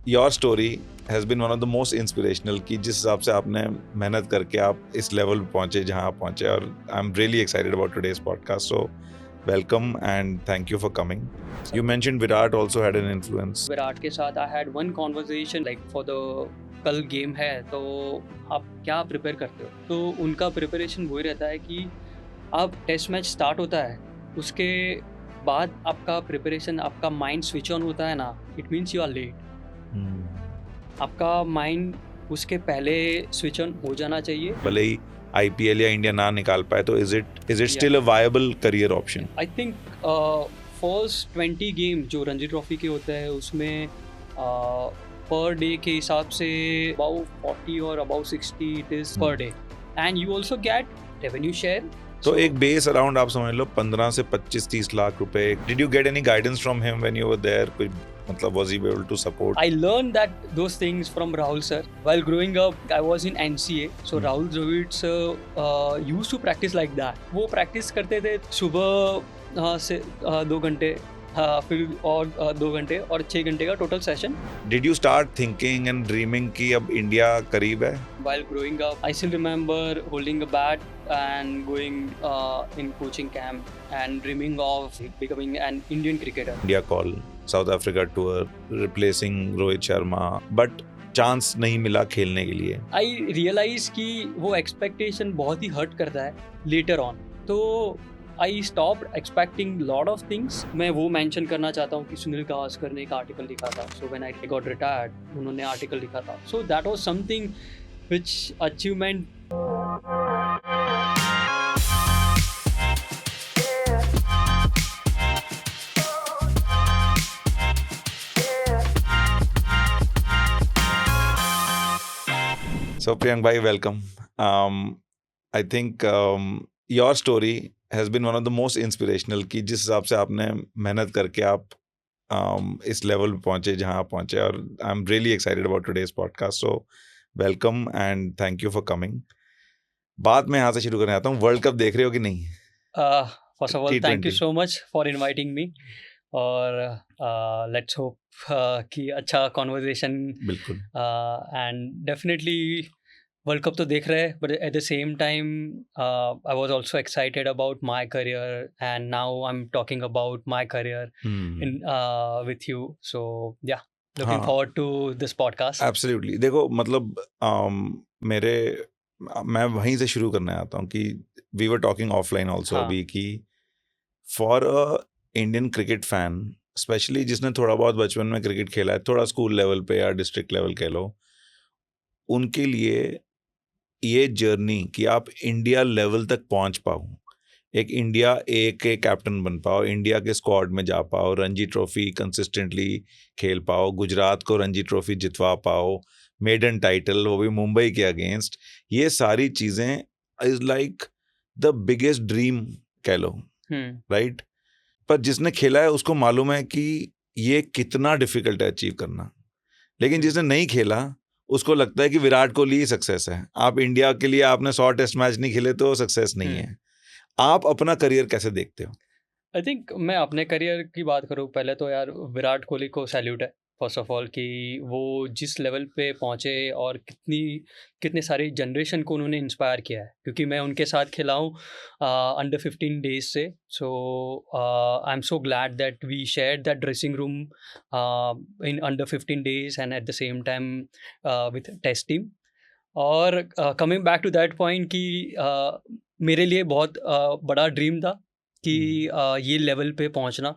Your story has been one of the most inspirational कि जिस हिसाब से आपने मेहनत करके आप इस लेवल पे पहुंचे जहां आप पहुंचे, और I am really excited about today's podcast. So welcome and thank you for coming. You mentioned Virat also had an influence. Virat के साथ I had one conversation like for the कल गेम है तो आप क्या प्रिपेयर करते हो. तो उनका प्रिपरेशन वही रहता है कि अब टेस्ट मैच स्टार्ट होता है उसके बाद आपका प्रिपरेशन, आपका माइंड स्विच ऑन होता है ना, it means you are late. आपका माइंड उसके पहले स्विच ऑन हो जाना चाहिए. भले ही IPL या इंडिया ना निकाल पाए तो is it still a viable career option? I think first 20 game जो रणजी ट्रॉफी के होते हैं उसमें पर डे के हिसाब से अबाउट 40 और about 60 it is per day, and you also get revenue share. तो एक बेस अराउंड आप समझ लो 15 से 25-30 लाख रुपए. Did you get any guidance from him when you were there? कोई मतलब was he able to support? I learned that those things from Rahul sir. While growing up, I was in NCA. So Rahul Dravid sir used to practice like that. वो practice करते थे सुबह से 2 घंटे, फिर और 2 घंटे और 6 घंटे का total session. Did you start thinking and dreaming कि अब इंडिया करीब है? While growing up, I still remember holding a bat and going in coaching camp and dreaming of becoming an Indian cricketer. India call, South Africa tour, replacing Rohit Sharma, but chance नहीं मिला खेलने के लिए. I realize कि वो expectation बहुत ही hurt करता है later on. तो I stopped expecting lot of things. मैं वो mention करना चाहता हूँ कि सुनील गावस्कर ने एक article लिखा था. So when I got retired, उन्होंने article लिखा था. So that was something which achievement. So Priyank bhai, welcome. I think your story has been one of the most inspirational कि जिस हिसाब से आपने मेहनत करके आप इस लेवल पे पहुंचे जहां आप पहुंचे, और I am really excited about today's podcast. So welcome and thank you for coming. बात मैं यहाँ से शुरू करने आता हूँ. वर्ल्ड कप देख रहे हो कि नहीं? First of all, thank you so much for inviting me. और let's hope कि अच्छा conversation. बिल्कुल. And definitely वर्ल्ड कप तो देख रहे हैं, but at the same time I was also excited about my career, and now I'm talking about my career in with you. So yeah, looking forward to this podcast. Absolutely. देखो मतलब मैं वहीं से शुरू करने आता हूँ कि we were talking offline also अभी कि for a Indian cricket fan, especially जिसने थोड़ा बहुत बचपन में क्रिकेट खेला है, थोड़ा स्कूल लेवल पे या डिस्ट्रिक्ट लेवल कह लो, उनके लिए ये जर्नी कि आप इंडिया लेवल तक पहुंच पाओ, एक इंडिया ए के कैप्टन बन पाओ, इंडिया के स्क्वाड में जा पाओ, रणजी ट्रॉफी कंसिस्टेंटली खेल पाओ, गुजरात को रणजी ट्रॉफी जितवा पाओ, मेडन टाइटल वो भी मुंबई के अगेंस्ट, ये सारी चीज़ें is like the biggest dream कह लो, राइट? पर जिसने खेला है उसको मालूम है कि ये कितना डिफिकल्ट है अचीव करना. लेकिन जिसने नहीं खेला उसको लगता है कि विराट कोहली ही सक्सेस है. आप इंडिया के लिए आपने 100 टेस्ट मैच नहीं खेले तो सक्सेस नहीं है. आप अपना करियर कैसे देखते हो? आई थिंक मैं अपने करियर की बात करूँ, पहले तो यार विराट कोहली को सैल्यूट है फर्स्ट ऑफ ऑल कि वो जिस लेवल पे पहुँचे और कितने सारी जनरेशन को उन्होंने इंस्पायर किया है, क्योंकि मैं उनके साथ खेला हूँ अंडर 15 डेज से. So I am so glad that we shared that dressing room in under 15 days and at the same time with test team. और coming back to that point कि मेरे लिए बहुत बड़ा ड्रीम था कि ये लेवल पे पहुँचना,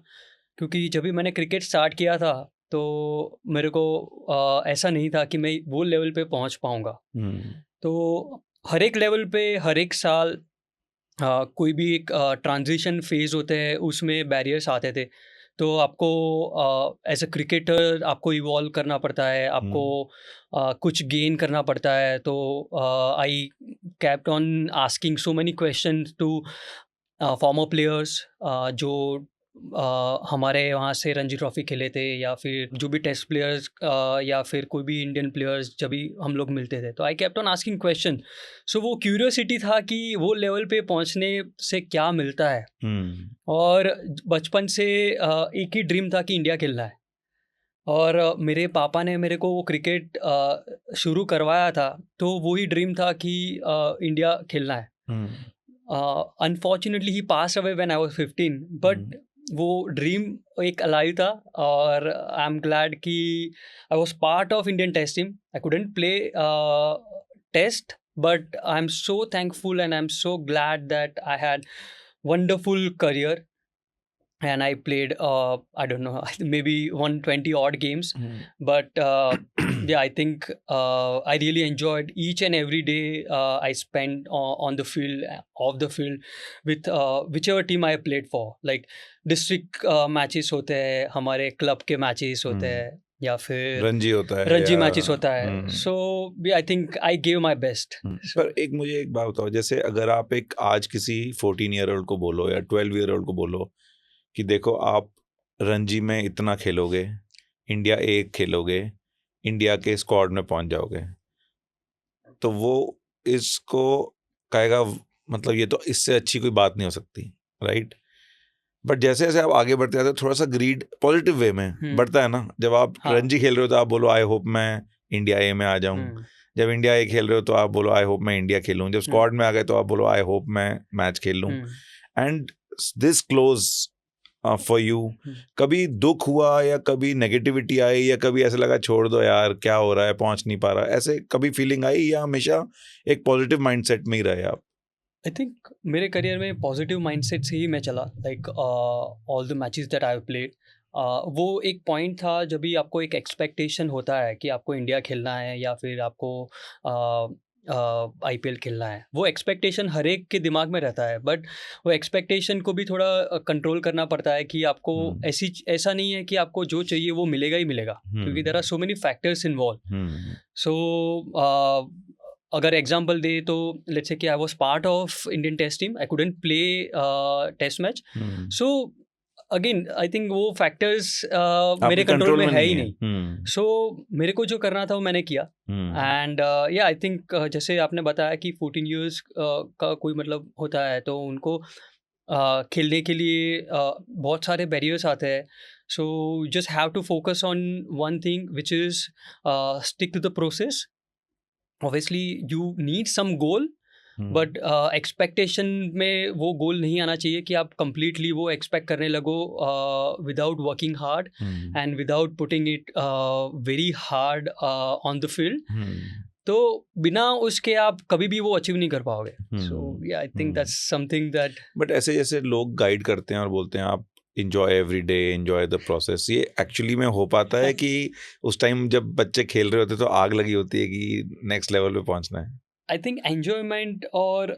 क्योंकि जब भी मैंने क्रिकेट स्टार्ट किया था तो मेरे को ऐसा नहीं था कि मैं वो लेवल पे पहुंच पाऊंगा. तो हर एक लेवल पे हर एक साल कोई भी एक ट्रांजिशन फेज होते हैं, उसमें बैरियर्स आते थे. तो आपको एज अ क्रिकेटर आपको इवॉल्व करना पड़ता है, आपको कुछ गेन करना पड़ता है. तो I kept on asking so many question to former players जो हमारे वहाँ से रणजी ट्रॉफी खेले थे, या फिर जो भी टेस्ट प्लेयर्स या फिर कोई भी इंडियन प्लेयर्स जब भी हम लोग मिलते थे. तो I kept on asking question. So वो क्यूरियोसिटी था कि वो लेवल पे पहुँचने से क्या मिलता है. और बचपन से एक ही ड्रीम था कि इंडिया खेलना है. और मेरे पापा ने मेरे को वो क्रिकेट शुरू करवाया था, तो वही ड्रीम था कि इंडिया खेलना है। अनफॉर्चुनेटली ही pass away when I was 15, but वो ड्रीम एक अलाइव था। और आई एम ग्लैड कि I was part of Indian test team. I couldn't play test, but I'm so thankful and I'm so glad that I had wonderful career, and I played I don't know, maybe 120 odd games, but yeah, I think I really enjoyed each and every day I spent on the field, off the field, with whichever team I played for. Like district matches होते हैं, हमारे club के matches होते हैं, या फिर रणजी होता है रणजी या मैचेस होता है। So I think I give my best. पर एक मुझे एक बात बताओ, जैसे अगर आप एक आज किसी 14 ईयर ओल्ड को बोलो या 12 ईयर ओल्ड को बोलो कि देखो आप रणजी में इतना खेलोगे, इंडिया ए खेलोगे, इंडिया के स्क्वाड में पहुंच जाओगे, तो वो इसको कहेगा मतलब ये तो इससे अच्छी कोई बात नहीं हो सकती, राइट? बट जैसे जैसे आप आगे बढ़ते जाते हो थोड़ा सा ग्रीड पॉजिटिव वे में बढ़ता है ना। जब आप रणजी खेल रहे हो तो आप बोलो आई होप मैं इंडिया ए में आ जाऊं, जब इंडिया ए खेल रहे हो तो आप बोलो आई होप मैं इंडिया खेलूं, जब स्क्वाड में आ गए तो आप बोलो आई होप मैं मैच खेल लूं। And this close for you, कभी दुख हुआ या कभी नेगेटिविटी आई या कभी ऐसा लगा छोड़ दो यार क्या हो रहा है, पहुंच नहीं पा रहा, ऐसे कभी फीलिंग आई या हमेशा एक पॉजिटिव माइंडसेट में ही रहे आप? आई थिंक मेरे करियर में पॉजिटिव माइंडसेट से ही मैं चला। Like all the matches that I have played, वो एक पॉइंट था जब भी आपको एक एक्सपेक्टेशन होता है कि आपको इंडिया खेलना है या फिर आपको IPL खेलना है। वो एक्सपेक्टेशन हर एक के दिमाग में रहता है, बट वो एक्सपेक्टेशन को भी थोड़ा कंट्रोल करना पड़ता है कि आपको ऐसा नहीं है कि आपको जो चाहिए वो मिलेगा ही मिलेगा, क्योंकि there are so many factors involve. So अगर एग्जांपल दे तो लेट्स से कि I was part of Indian test team, I couldn't play test match. So again I think वो फैक्टर्स मेरे कंट्रोल में है ही नहीं। सो मेरे को जो करना था वो मैंने किया। एंड या आई थिंक जैसे आपने बताया कि 14 इयर्स का कोई मतलब होता है तो उनको खेलने के लिए बहुत सारे बैरियर्स आते हैं। So you just have to focus on one thing which is stick to the process. Obviously you need some goal, but expectation में वो गोल नहीं आना चाहिए कि आप कंप्लीटली वो एक्सपेक्ट करने लगो without working hard and without putting it very hard on the field. तो बिना उसके आप कभी भी वो अचीव नहीं कर पाओगे। सो या I think that's something that. But ऐसे जैसे लोग गाइड करते हैं और बोलते हैं आप enjoy every day, enjoy the process, ये एक्चुअली में हो पाता है कि उस टाइम जब बच्चे खेल रहे होते तो आग लगी होती है कि नेक्स्ट लेवल पे पहुंचना है? आई थिंक एन्जॉयमेंट और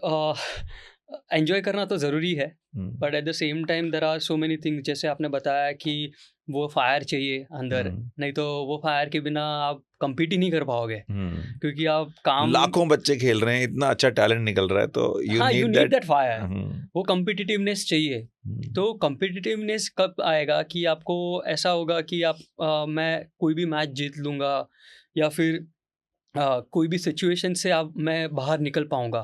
एन्जॉय करना तो ज़रूरी है, but at the same time there are so many things. जैसे आपने बताया कि वो फायर चाहिए अंदर, नहीं तो वो फायर के बिना आप compete ही नहीं कर पाओगे, क्योंकि आप काम लाखों बच्चे खेल रहे हैं, इतना अच्छा टैलेंट निकल रहा है, तो you need that फायर। वो कॉम्पिटिटिवनेस चाहिए। तो कॉम्पिटिटिवनेस कब आएगा कि आपको ऐसा होगा कि आप मैं कोई भी मैच जीत लूँगा या फिर कोई भी सिचुएशन से आप मैं बाहर निकल पाऊंगा।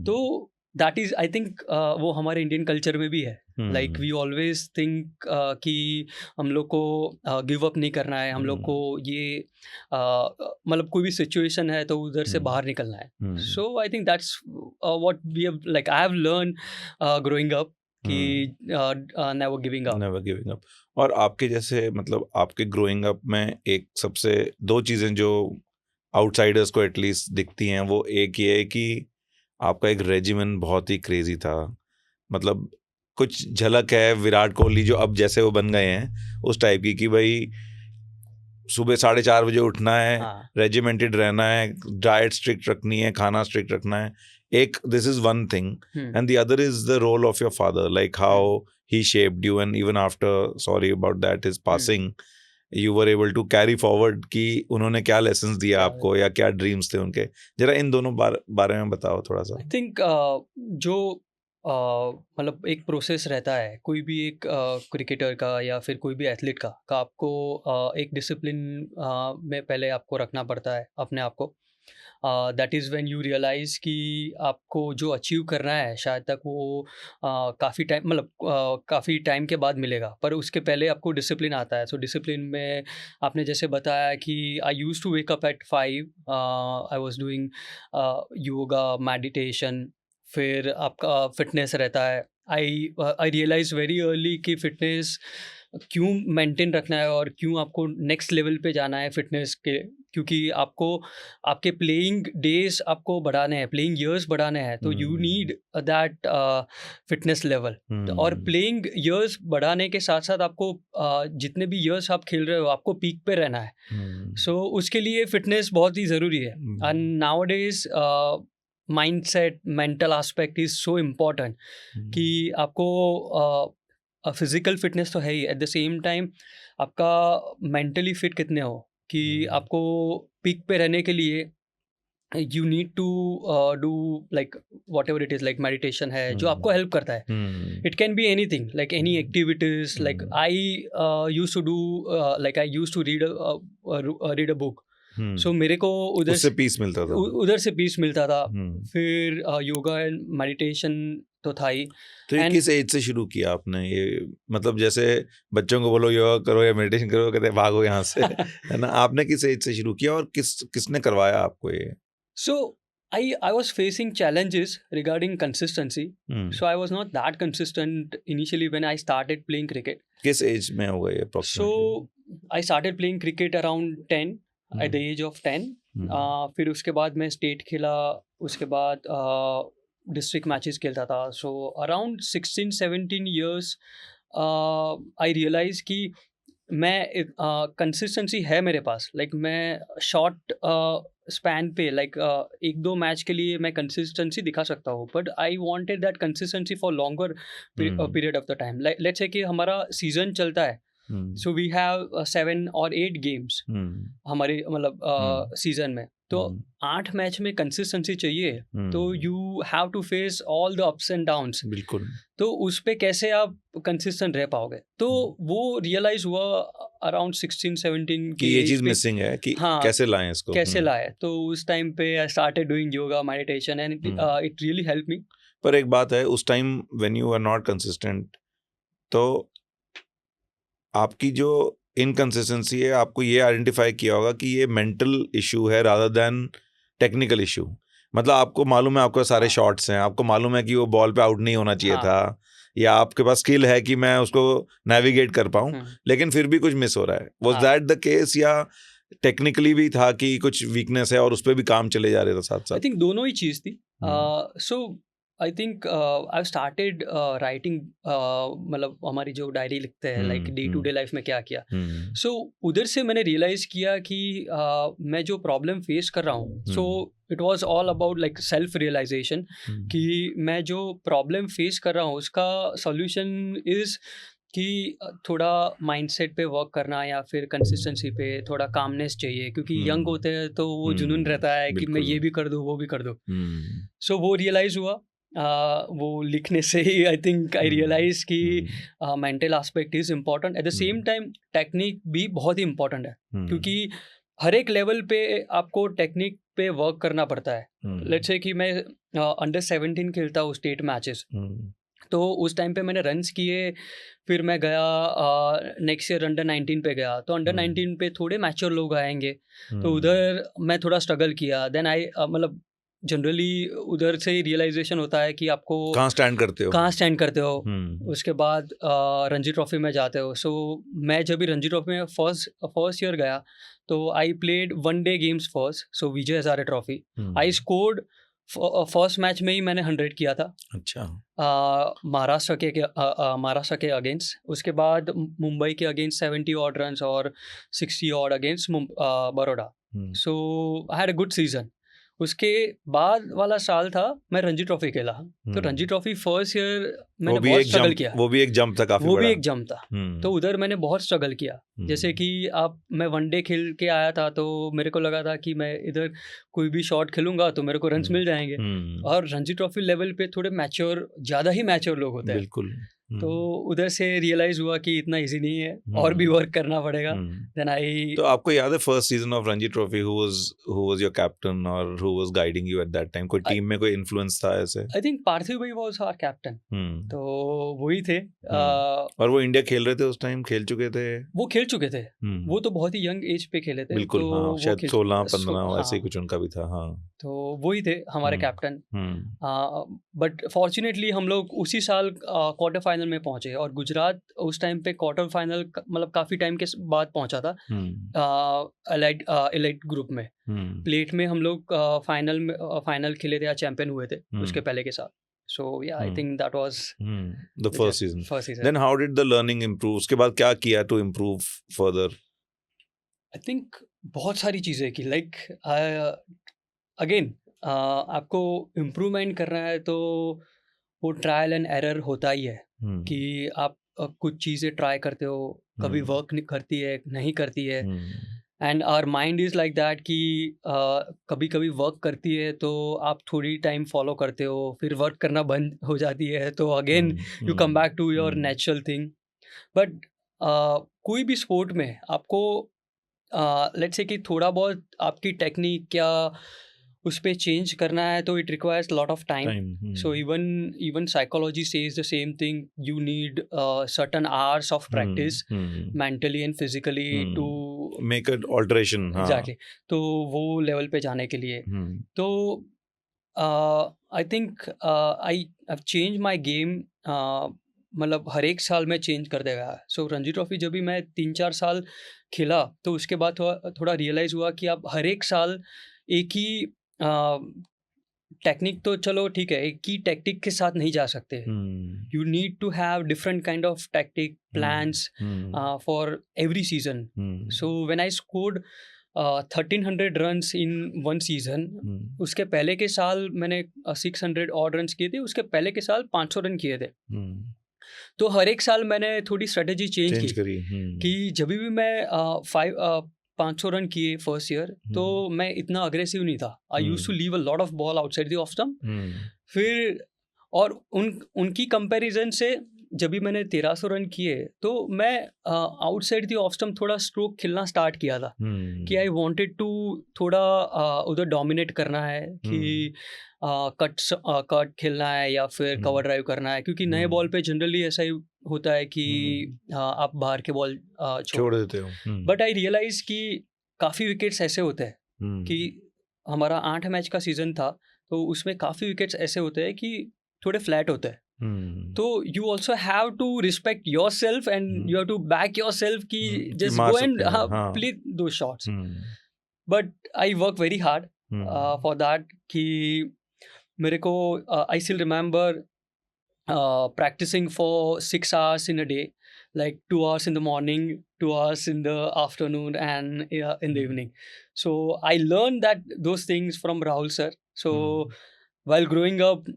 तो दैट इज आई थिंक वो हमारे इंडियन कल्चर में भी है। लाइक वी ऑलवेज थिंक कि हम लोग को गिव अप नहीं करना है, हम लोग को ये मतलब कोई भी सिचुएशन है तो उधर से बाहर निकलना है। So I think that's what we have, like I have learn growing up कि नेवर गिविंग अप। और आपके जैसे मतलब आपके ग्रोइंग अप में एक सबसे दो चीज़ें जो आउटसाइडर्स को एटलीस्ट दिखती हैं, वो एक ये है कि आपका एक रेजिमेंट बहुत ही क्रेजी था। मतलब कुछ झलक है विराट कोहली जो अब जैसे वो बन गए हैं उस टाइप की, कि भाई सुबह 4:30 बजे उठना है, रेजिमेंटेड रहना है, डाइट स्ट्रिक्ट रखनी है, खाना स्ट्रिक्ट रखना है। एक this is one thing, and the other is the role of your father, like how he shaped you, and even after, sorry about that, his passing, you were able to carry forward कि उन्होंने क्या lessons दिया आपको या क्या dreams थे उनके। जरा इन दोनों बारे में बताओ थोड़ा सा। I think जो मतलब एक प्रोसेस रहता है कोई भी एक क्रिकेटर का या फिर कोई भी एथलीट का आपको एक डिसिप्लिन में पहले आपको रखना पड़ता है अपने आप को। That is when you realise कि आपको जो अचीव करना है शायद तक वो काफ़ी टाइम के बाद मिलेगा, पर उसके पहले आपको डिसिप्लिन आता है। सो डिसिप्लिन में आपने जैसे बताया कि I used to wake up at 5, I was doing yoga, meditation, फिर आपका फिटनेस रहता है। आई रियलाइज़ वेरी अर्ली कि फिटनेस क्यों मेंटेन रखना है और क्यों आपको नेक्स्ट लेवल पे जाना है फिटनेस के, क्योंकि आपको आपके प्लेइंग डेज आपको बढ़ाने हैं, प्लेइंग ईयर्स बढ़ाने हैं, तो you need that fitness level. और प्लेइंग ईयर्स बढ़ाने के साथ साथ आपको जितने भी ईयर्स आप खेल रहे हो आपको पीक पे रहना है। सो उसके लिए फिटनेस बहुत ही ज़रूरी है। And nowadays mindset, mental aspect is so important कि आपको फिजिकल फिटनेस तो है ही, एट द सेम टाइम आपका मेंटली फिट कितने हो, कि आपको पीक पे रहने के लिए you need to do like whatever it is, like meditation है जो आपको हेल्प करता है। It can be anything, like any activities, like I used to do, like I used to read a book. सो मेरे को उधर से piece मिलता था, उधर से पीस मिलता था। फिर योगा एंड मेडिटेशन तो था ही। तो ये किस एज से शुरू किया आपने ये? मतलब जैसे बच्चों को बोलो योगा करो या मेडिटेशन करो, कहते हैं भागो यहाँ से, है ना? आपने किस एज से शुरू किया और किसने करवाया आपको ये? So I was facing challenges regarding consistency. So I was not that consistent initially when I started playing cricket. किस एज में होगा ये approximately? So I started playing cricket around 10, at the age of 10. फिर उसके बाद मैं state खेला, उसके बाद डिस्ट्रिक्ट मैचेस खेलता था। So around 16-17 years I realise कि मैं कंसिस्टेंसी है मेरे पास, लाइक मैं शॉर्ट स्पैन पे लाइक 1-2 मैच के लिए मैं कंसिस्टेंसी दिखा सकता हूँ, but I wanted that consistency for longer period of the time. Let's say कि हमारा सीजन चलता है, so we have 7 or 8 games हमारे मतलब सीजन में, तो 8 मैच में कंसिस्टेंसी चाहिए, तो you have to face all the ups and downs. बिल्कुल। तो उस पे कैसे आप कंसिस्टेंट रह पाओगे? तो वो रियलाइज हुआ अराउंड 16-17 कि ये चीज मिसिंग है कि हाँ, कैसे लाएं इसको, कैसे लाए। तो उस टाइम पे I started doing yoga, meditation and it really help me. पर एक बात है, उस time when you are not consistent, तो आपकी जो इनकंसिस्टेंसी है, आपको ये आइडेंटिफाई किया होगा कि ये मेंटल इशू है रादर देन टेक्निकल इशू। मतलब आपको मालूम है आपके सारे शॉट्स हैं, आपको मालूम है कि वो बॉल पे आउट नहीं होना चाहिए था, या आपके पास स्किल है कि मैं उसको नेविगेट कर पाऊँ, लेकिन फिर भी कुछ मिस हो रहा है। वाज दैट द केस, या टेक्निकली भी था कि कुछ वीकनेस है और उस पर भी काम चले जा रहे थे साथ साथ? आई थिंक दोनों ही चीज़ थी। So I think I started writing, मतलब हमारी जो डायरी लिखते हैं like day to day life में क्या किया। सो उधर से मैंने रियलाइज़ किया कि मैं जो प्रॉब्लम फेस कर रहा हूँ, so it was all about like self realisation कि मैं जो प्रॉब्लम फेस कर रहा हूँ उसका सॉल्यूशन इज़ कि थोड़ा माइंडसेट पे वर्क करना, या फिर कंसिस्टेंसी पे थोड़ा कामनेस चाहिए, क्योंकि यंग होते हैं तो वो जुनून रहता है कि मैं ये भी कर दूँ वो भी कर दूँ। सो वो रियलाइज़ हुआ वो लिखने से ही। आई थिंक आई रियलाइज कि mental aspect is important, eight the same time technique भी बहुत ही इम्पॉर्टेंट है, क्योंकि हर एक लेवल पे आपको टेक्निक पे वर्क करना पड़ता है। लेट्स से कि मैं अंडर 17 खेलता हूँ स्टेट मैचेस, तो उस टाइम पे मैंने रन्स किए, फिर मैं गया नेक्स्ट ईयर अंडर 19 पे गया, तो अंडर 19 पे थोड़े मैच्योर लोग आएंगे, तो उधर मैं थोड़ा स्ट्रगल किया। देन आई मतलब जनरली उधर से ही रियलाइजेशन होता है कि आपको कहाँ स्टैंड करते हो। उसके बाद रणजी ट्रॉफी में जाते हो। सो मैं जब भी रणजी ट्रॉफी में फर्स्ट ईयर गया, तो I played 1 day games first, so Vijay Hazare trophy. I scored first match में ही मैंने 100 किया था। अच्छा। महाराष्ट्र के अगेंस्ट। उसके बाद मुंबई के अगेंस्ट 70 ऑड रन और 60 odd against Baroda. So I had a good season. उसके बाद वाला साल था मैं रणजी ट्रॉफी खेला, तो रणजी ट्रॉफी फर्स्ट ईयर मैंने बहुत स्ट्रगल किया। वो भी एक जंप था काफी, वो भी एक जंप था। तो उधर मैंने बहुत स्ट्रगल किया। जैसे कि मैं 1 डे खेल के आया था, तो मेरे को लगा था कि मैं इधर कोई भी शॉट खेलूंगा तो मेरे को रन्स मिल जाएंगे। और रणजी ट्रॉफी लेवल पे थोड़े मैच्योर, ज़्यादा ही मैच्योर लोग होते हैं। बिल्कुल। तो उधर से रियलाइज हुआ कि इतना इजी नहीं है और भी वर्क करना पड़ेगा. देन आई तो आपको याद है first season of Ranji trophy who was your captain और who was guiding you at that time? कोई टीम में कोई इन्फ्लुएंस था ऐसे? आई थिंक पार्थिव भाई वाज आवर कैप्टन. तो वही थे. और वो इंडिया खेल रहे थे उस टाइम, खेल चुके थे? वो खेल चुके थे. वो तो बहुत ही यंग एज पे खेले थे. बिल्कुल. तो हाँ, शायद 16-15 ऐसे ही हाँ. कुछ उनका भी था. हाँ, तो वही थे हमारे कैप्टन. बट फॉर्चुनेटली हम लोग उसी साल क्वार्टर फाइनल में पहुंचे और गुजरात उस टाइम पे क्वार्टर फाइनल मतलब काफ़ी टाइम के बाद पहुंचा था. एलाइट ग्रुप में. प्लेट में हम लोग फाइनल खेले थे या चैंपियन हुए थे उसके पहले के साथ. So yeah, I think that was the first season. Then how did the learning improve? उसके बाद क्या किया to improve further? I think बहुत सारी चीज़ें की. Like again आपको इम्प्रूवमेंट करना है तो वो ट्रायल एंड एरर होता ही है. कि आप कुछ चीज़ें ट्राई करते हो, कभी वर्क करती है, नहीं करती है. And our mind is like that कि कभी कभी वर्क करती है तो आप थोड़ी टाइम फॉलो करते हो, फिर वर्क करना बंद हो जाती है तो again you come back to your natural thing. But कोई भी स्पोर्ट में आपको लेट्स से कि थोड़ा बहुत आपकी टेक्निक या उस पर चेंज करना है तो it requires lot of time. So even psychology says the same thing. You need certain hours of practice mentally and physically to make an alteration. Exactly. तो वो लेवल पे जाने के लिए तो I think I have change my game. मतलब हर एक साल में चेंज कर देगा. सो रणजी ट्रॉफी जब भी मैं 3-4 साल खेला तो उसके बाद थोड़ा रियलाइज़ हुआ कि आप हर एक साल एक ही टेक्निक तो चलो ठीक है, एक ही टेक्निक के साथ नहीं जा सकते. You need to have different kind of tactic plans for every season. So when I scored 1300 runs in one season, उसके पहले के साल मैंने 600 ऑड रन्स किए थे, उसके पहले के साल 500 रन किए थे. तो हर एक साल मैंने थोड़ी स्ट्रेटेजी चेंज करी कि जब भी मैं 500 रन किए फर्स्ट ईयर तो मैं इतना अग्रेसिव नहीं था. I used to leave a lot of ball outside the off stump. फिर और उनकी कंपैरिजन से जब भी मैंने 1300 रन किए तो मैं आउटसाइड द ऑफ स्टंप थोड़ा स्ट्रोक खेलना स्टार्ट किया था. कि आई वांटेड टू थोड़ा उधर डोमिनेट करना है कि कट खेलना है या फिर कवर ड्राइव करना है, क्योंकि नए बॉल पे जनरली ऐसा ही होता है कि आप बाहर के बॉल छोड़ देते हो. बट आई रियलाइज कि काफ़ी विकेट्स ऐसे होते हैं कि हमारा 8 मैच का सीजन था तो उसमें काफ़ी विकेट्स ऐसे होते हैं कि थोड़े फ्लैट होते हैं. तो you also have to respect yourself and you have to back yourself कि जस्ट गो एंड प्ले दो shots. But I work very hard for that कि मेरे को I still remember practicing for 6 hours in a day, like 2 hours in the morning, 2 hours in the afternoon and in the evening. So I learned those things from Rahul sir. So while growing up,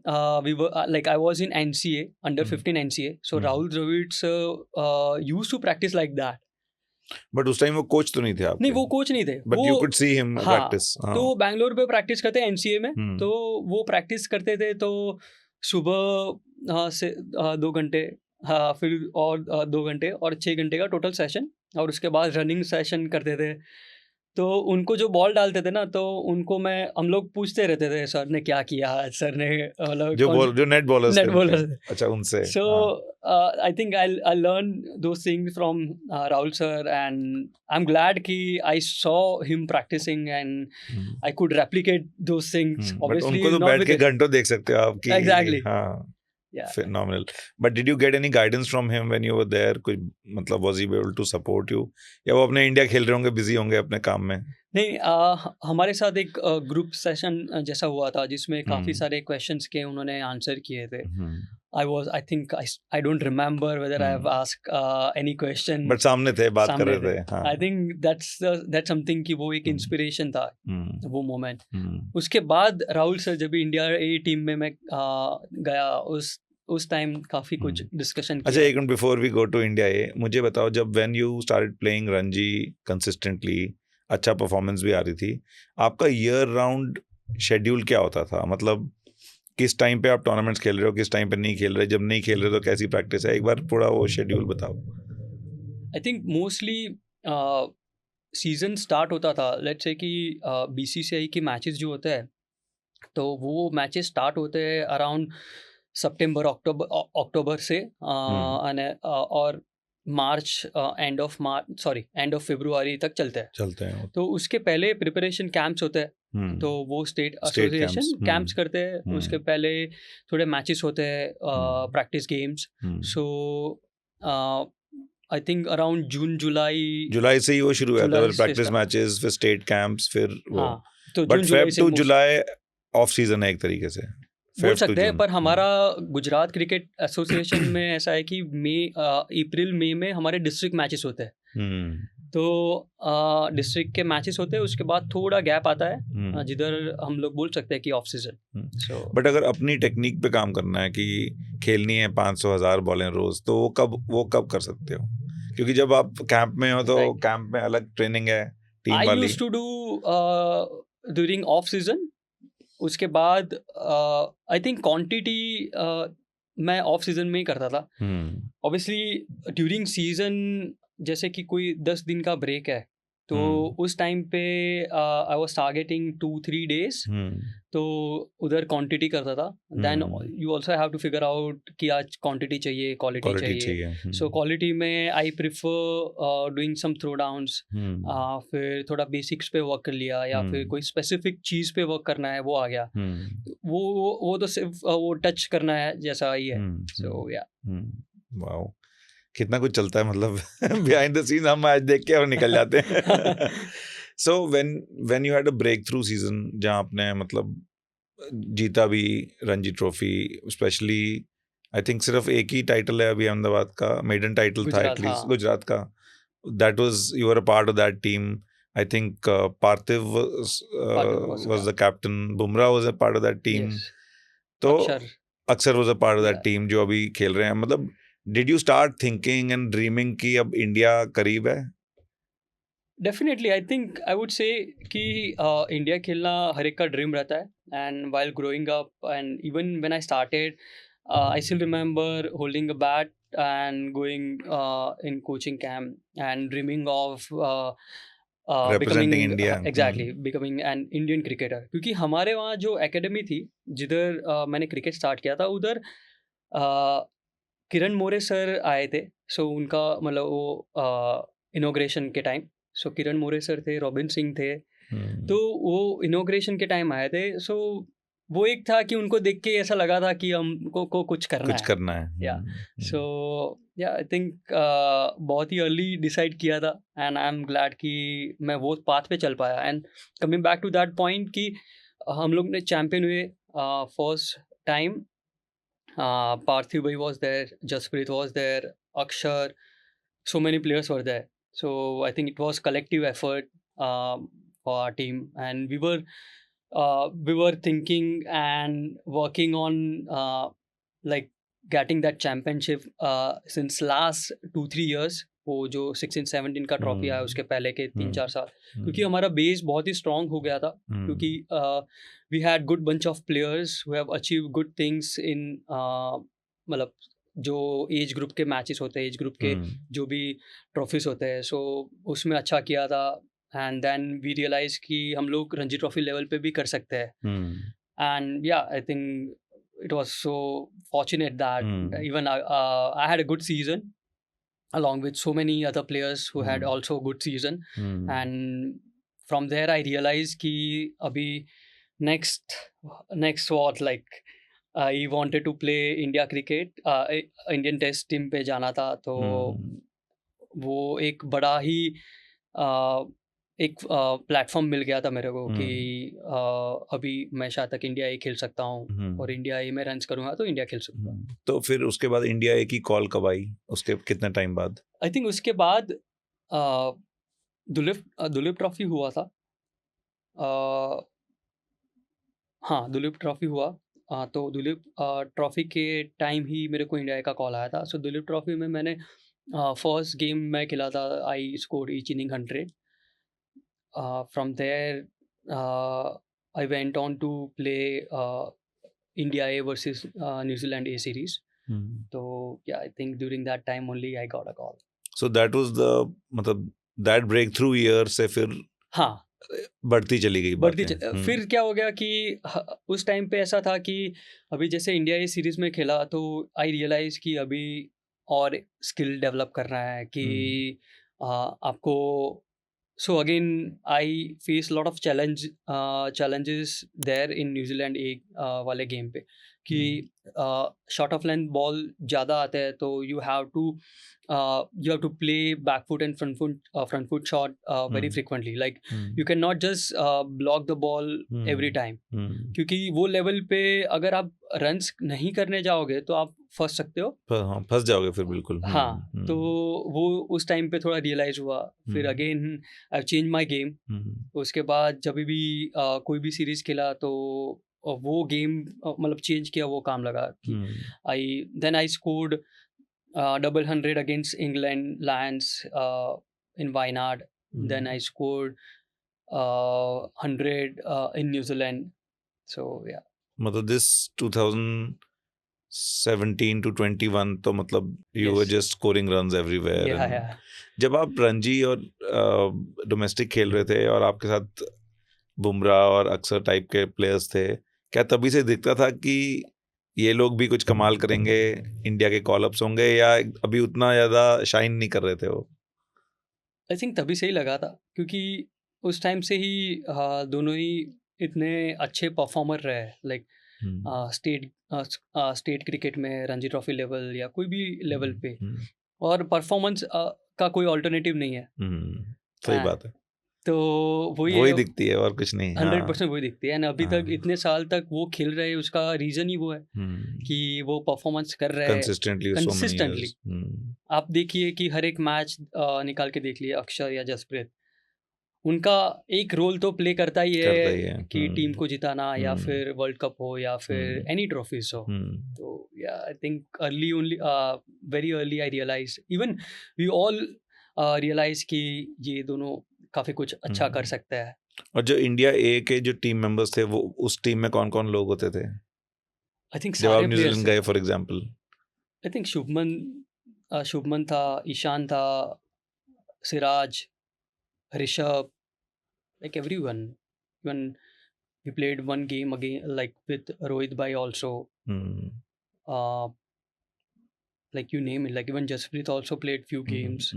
we were like I was in NCA, under 15 NCA. So Rahul Dravid sir used to practice like that. But उस time वो coach तो नहीं थे आपके? नहीं, वो coach नहीं थे. But you could see him practice. तो बैंगलोर पे प्रैक्टिस करते हैं NCA में. तो वो प्रैक्टिस करते थे तो सुबह से 2 घंटे, फिर और 2 घंटे और 6 घंटे का टोटल सेशन, और उसके बाद रनिंग सेशन करते थे. तो उनको जो बॉल डालते थे ना तो उनको हम लोग पूछते रहते थे सर ने क्या किया, सर ने जो नेट बॉलर्स अच्छा उनसे. So I think I learn those things from Rahul sir and I am glad कि I saw him practising and I could replicate those things. Obviously उनको तो बैठ के घंटों देख सकते हो आप. Exactly. Yeah. Phenomenal. But did you get any guidance from him when you were there? कुछ मतलब was he able to support you? या वो अपने इंडिया खेल रहे होंगे, बिजी होंगे अपने काम में? नहीं, हमारे साथ एक ग्रुप सेशन जैसा हुआ था जिसमें काफ़ी सारे क्वेश्चंस के उन्होंने आंसर किए थे. I think I don't remember whether I have asked any question. But सामने थे, बात कर रहे थे. हाँ. I think that's something कि वो एक इंस्पिरेशन था वो मोमेंट. उसके बाद राहुल सर जब इंडिया ए टीम में मैं गया उस टाइम काफ़ी कुछ डिस्कशन किया. अच्छा, एक minute before we go to India A, मुझे बताओ जब when you started playing Ranji consistently, अच्छा परफॉर्मेंस भी आ रही थी, आपका ईयर राउंड शेड्यूल क्या होता था? मतलब किस टाइम पे आप टूर्नामेंट्स खेल रहे हो, किस टाइम पे नहीं खेल रहे, जब नहीं खेल रहे तो कैसी प्रैक्टिस है, एक बार पूरा वो शेड्यूल बताओ। I think mostly season start होता था, लेट्स से कि बीसीसीआई के मैचेस जो होते हैं, तो वो मैचेस स्टार्ट होते हैं अराउंड सितंबर अक्टूबर से और मार्च, एंड ऑफ फरवरी तक चलते हैं। चलते हैं तो उसके पहले प्रिपरेशन कैंप्स होते हैं, तो वो state state association camps camps करते हैं। उसके पहले थोड़े मैचेस होते हैं, practice games. So I think around जुलाई से ही वो शुरू होता है, जुलाई फिर से प्रैक्टिस start। मैचेस, फिर स्टेट कैंप्स, फिर वो। हाँ, तो बट जून जुलाई फेब से टू most जुलाई ऑफ सीजन है एक तरीके से, बोल फेब टू सकते हैं। जून। पर हमारा गुजरात क्रिकेट एसोसिएशन में ऐसा है कि अप्रैल मई में हमारे डिस्ट्रिक्ट मैचेस होते हैं। तो डिस्ट्रिक्ट के मैचेस होते हैं, उसके बाद थोड़ा गैप आता है, जिधर हम लोग बोल सकते हैं कि ऑफ सीजन। सो बट अगर अपनी टेक्निक पे काम करना है कि खेलनी है 500,000 बॉलें रोज, तो वो कब कर सकते हो? क्योंकि जब आप कैंप में हो तो Right. कैंप में अलग ट्रेनिंग है टीम आई वाली। Use to do during off season. उसके बाद आई थिंक क्वांटिटी मैं ऑफ सीजन में ही करता था। ऑब्वियसली ड्यूरिंग सीजन जैसे कि कोई 10 दिन का ब्रेक है, तो उस टाइम पे आई वाज टारगेटिंग 2-3 डेज, तो उधर क्वांटिटी करता था। Then you also have to figure out कि आज क्वांटिटी चाहिए, क्वालिटी चाहिए। सो क्वालिटी में I prefer doing some throw downs, फिर थोड़ा बेसिक्स पे वर्क कर लिया, या फिर कोई स्पेसिफिक चीज़ पे वर्क करना है वो आ गया। वो तो सिर्फ वो टच करना है जैसा ही है। सो या वाओ, कितना कुछ चलता है, मतलब बिहाइंड द सीन हम मैच देख के और निकल जाते हैं। So when you had a breakthrough season, जहाँ आपने मतलब जीता भी Ranji Trophy, specially I think सिर्फ एक ही टाइटल है अभी अहमदाबाद का, मेडन टाइटल था गुजरात, एटलीस्ट हाँ। गुजरात का, that was, you are a part of that team. I think Parthiv was the captain, Bumrah was a part of that team, Yes. तो अक्षर was a part of that Yeah. team जो अभी खेल रहे हैं। मतलब did you start thinking and dreaming कि अब इंडिया करीब है? Definitely I think I would say कि इंडिया खेलना हर एक का ड्रीम रहता है। And while growing up and even when I started, I still remember holding a bat and going in coaching camp and dreaming of becoming Representing India. exactly becoming an Indian cricketer। क्योंकि हमारे वहाँ जो academy थी जिधर मैंने cricket start किया था, उधर किरण मोरे सर आए थे। सो उनका मतलब वो इनॉग्रेशन के टाइम, सो किरण मोरे सर थे, रॉबिन सिंह थे, तो वो इनॉग्रेशन के टाइम आए थे। सो वो एक था कि उनको देख के ऐसा लगा था कि हमको को कुछ करना है। या सो या आई थिंक बहुत ही अर्ली डिसाइड किया था, एंड आई एम ग्लैड कि मैं वो पाथ पे चल पाया। And coming back to that point कि हम लोग ने चैम्पियन हुए first time. Parthiv bhai was there, Jasprit was there, Akshar, so many players were there. So I think it was collective effort for our team, and we were thinking and working on like getting that championship since last 2-3 years। वो जो 16-17 का trophy आया उसके पहले के 3-4 साल, क्योंकि हमारा बेस बहुत ही स्ट्रांग हो गया था। क्योंकि we had good bunch of players who have achieved good things in मतलब जो एज ग्रुप के मैचेस होते हैं, एज ग्रुप के जो भी ट्रॉफीज होते हैं, सो उसमें अच्छा किया था। एंड देन वी रियलाइज कि हम लोग रणजी ट्रॉफी लेवल पे भी कर सकते हैं। एंड या I think it was so fortunate that even I had a good season along with so many other players who had also good season। and from there I realized कि अभी next what like I wanted to play India cricket, Indian test team पे जाना था। तो वो एक बड़ा ही एक प्लेटफॉर्म मिल गया था मेरे को कि अभी मैं शायद तक इंडिया ही खेल सकता हूँ, और इंडिया ही में रन्स करूँगा तो इंडिया खेल सकता हूँ। तो फिर उसके बाद इंडिया ए की कॉल कब आई, उसके कितने टाइम बाद? आई थिंक उसके बाद दुलीप ट्रॉफी हुआ था। हाँ, दुलीप ट्रॉफी हुआ। तो दुलीप ट्रॉफी के टाइम ही मेरे को इंडिया का कॉल आया था। सो दुलीप ट्रॉफी में मैंने फर्स्ट गेम में खेला था, I scored each inning 100। From there I went on to play India A versus New Zealand A series. तो yeah, I think during that time only I got a call. So that was the मतलब that breakthrough year से फिर हाँ, बढ़ती चली गई बातें. फिर क्या हो गया कि उस टाइम पे ऐसा था कि अभी जैसे इंडिया ए सीरीज में खेला तो आई रियलाइज कि अभी और स्किल डेवलप करना है कि आपको so again I face lot of challenges there in New Zealand एक वाले गेम पे कि शॉर्ट ऑफ लेंथ बॉल ज़्यादा आते हैं तो you have to play back foot and front foot shot very frequently like you can not just block the ball every time क्योंकि वो लेवल पे अगर आप रन्स नहीं करने जाओगे तो आप फंस सकते हो. हाँ, फंस जाओगे फिर बिल्कुल. हाँ, तो वो उस टाइम पे थोड़ा रियलाइज हुआ. फिर again I change my game. उसके बाद जब भी कोई भी सीरीज खेला तो वो गेम मतलब चेंज किया, वो काम लगा कि I scored double 100 against England Lions in Wayanad. Then I scored 100 in New Zealand. So yeah. मतलब this 2017 to 21 तो मतलब you were just scoring runs everywhere. Yeah. जब आप रणजी और डोमेस्टिक खेल रहे थे और आपके साथ बुमराह और अक्सर टाइप के प्लेयर्स थे, क्या तभी से दिखता था कि ये लोग भी कुछ कमाल करेंगे, इंडिया के कॉल-अप्स होंगे, या अभी उतना ज़्यादा शाइन नहीं कर रहे थे वो? आई थिंक तभी से ही लगा था क्योंकि उस टाइम से ही दोनों ही इतने अच्छे परफॉर्मर रहे. लाइक स्टेट क्रिकेट में रणजी ट्रॉफी लेवल या कोई भी लेवल पे, और परफॉर्मेंस का कोई ऑल्टरनेटिव नहीं है. सही बात है. तो वही दिखती है और कुछ नहीं. 100% वही दिखती है. एंड अभी तक इतने साल तक वो खेल रहे हैं, उसका रीजन ही वो है कि वो परफॉर्मेंस कर रहे हैं कंसिस्टेंटली. आप देखिए कि हर एक मैच निकाल के देख लिए, अक्षर या जसप्रीत, उनका एक रोल तो प्ले करता ही है कि टीम को जिताना, या फिर वर्ल्ड कप हो या फिर एनी ट्रॉफीज हो. तो या I think very early I realise, even we all realise कि ये दोनों काफी कुछ अच्छा कर सकता है. और जो इंडिया ए के जो टीम मेंबर्स थे, वो उस टीम में कौन कौन लोग होते थे? आई थिंक जब आप न्यूजीलैंड गए for example. I think Shubman था, ईशान था, Siraj, Rishabh, like everyone. Even we played one game again, like with Rohit Bhai also. Like you name it, like even Jaspreet also played few games.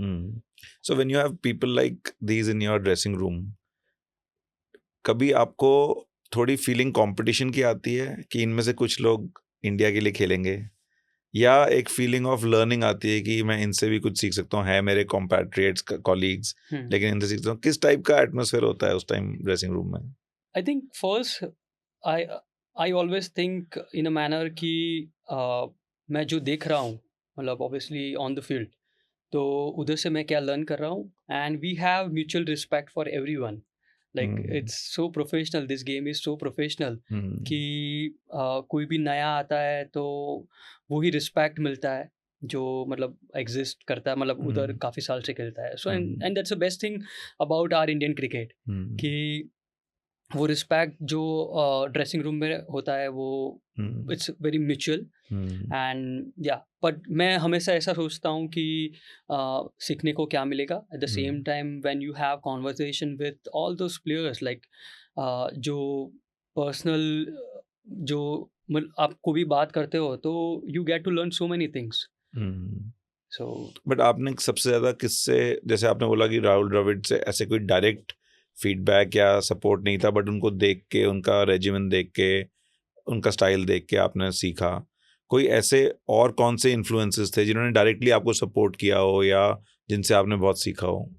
So when you have people like these in your dressing room, कभी आपको थोड़ी feeling competition की आती है कि इनमें से कुछ लोग इंडिया के लिए खेलेंगे, या एक फीलिंग ऑफ लर्निंग आती है कि मैं इनसे भी कुछ सीख सकता हूँ, है मेरे कॉम्पैट्रिएट्स कॉलीग्स, लेकिन इनसे सीख सकता हूँ? किस टाइप का एटमॉस्फेयर होता है उस टाइम ड्रेसिंग रूम में? I think first I always think in a manner कि मैं जो देख रहा हूँ, मतलब ऑब्वियसली ऑन द फील्ड, तो उधर से मैं क्या लर्न कर रहा हूँ. And we have mutual respect for everyone. Like it's so professional, this game is so professional कि कोई भी नया आता है तो वही रिस्पेक्ट मिलता है जो मतलब एग्जिस्ट करता है, मतलब उधर काफ़ी साल से खेलता है. So and that's the best thing about our Indian cricket कि वो रिस्पेक्ट जो ड्रेसिंग रूम में होता है वो इट्स वेरी म्यूचुअल. एंड या बट मैं हमेशा ऐसा सोचता हूँ कि सीखने को क्या मिलेगा. At the same time when you have conversation with all those players, like जो पर्सनल जो आपको भी बात करते हो, तो you get to learn so many things. So but आपने सबसे ज़्यादा किससे, जैसे आपने बोला कि राहुल द्रविड़ से ऐसे कोई डायरेक्ट फीडबैक या सपोर्ट नहीं था, बट उनको देख के, उनका रेजिमेंट देख के, उनका स्टाइल देख के आपने सीखा, कोई ऐसे और कौन से इन्फ्लुएंसेस थे जिन्होंने डायरेक्टली आपको सपोर्ट किया हो या जिनसे आपने बहुत सीखा हो?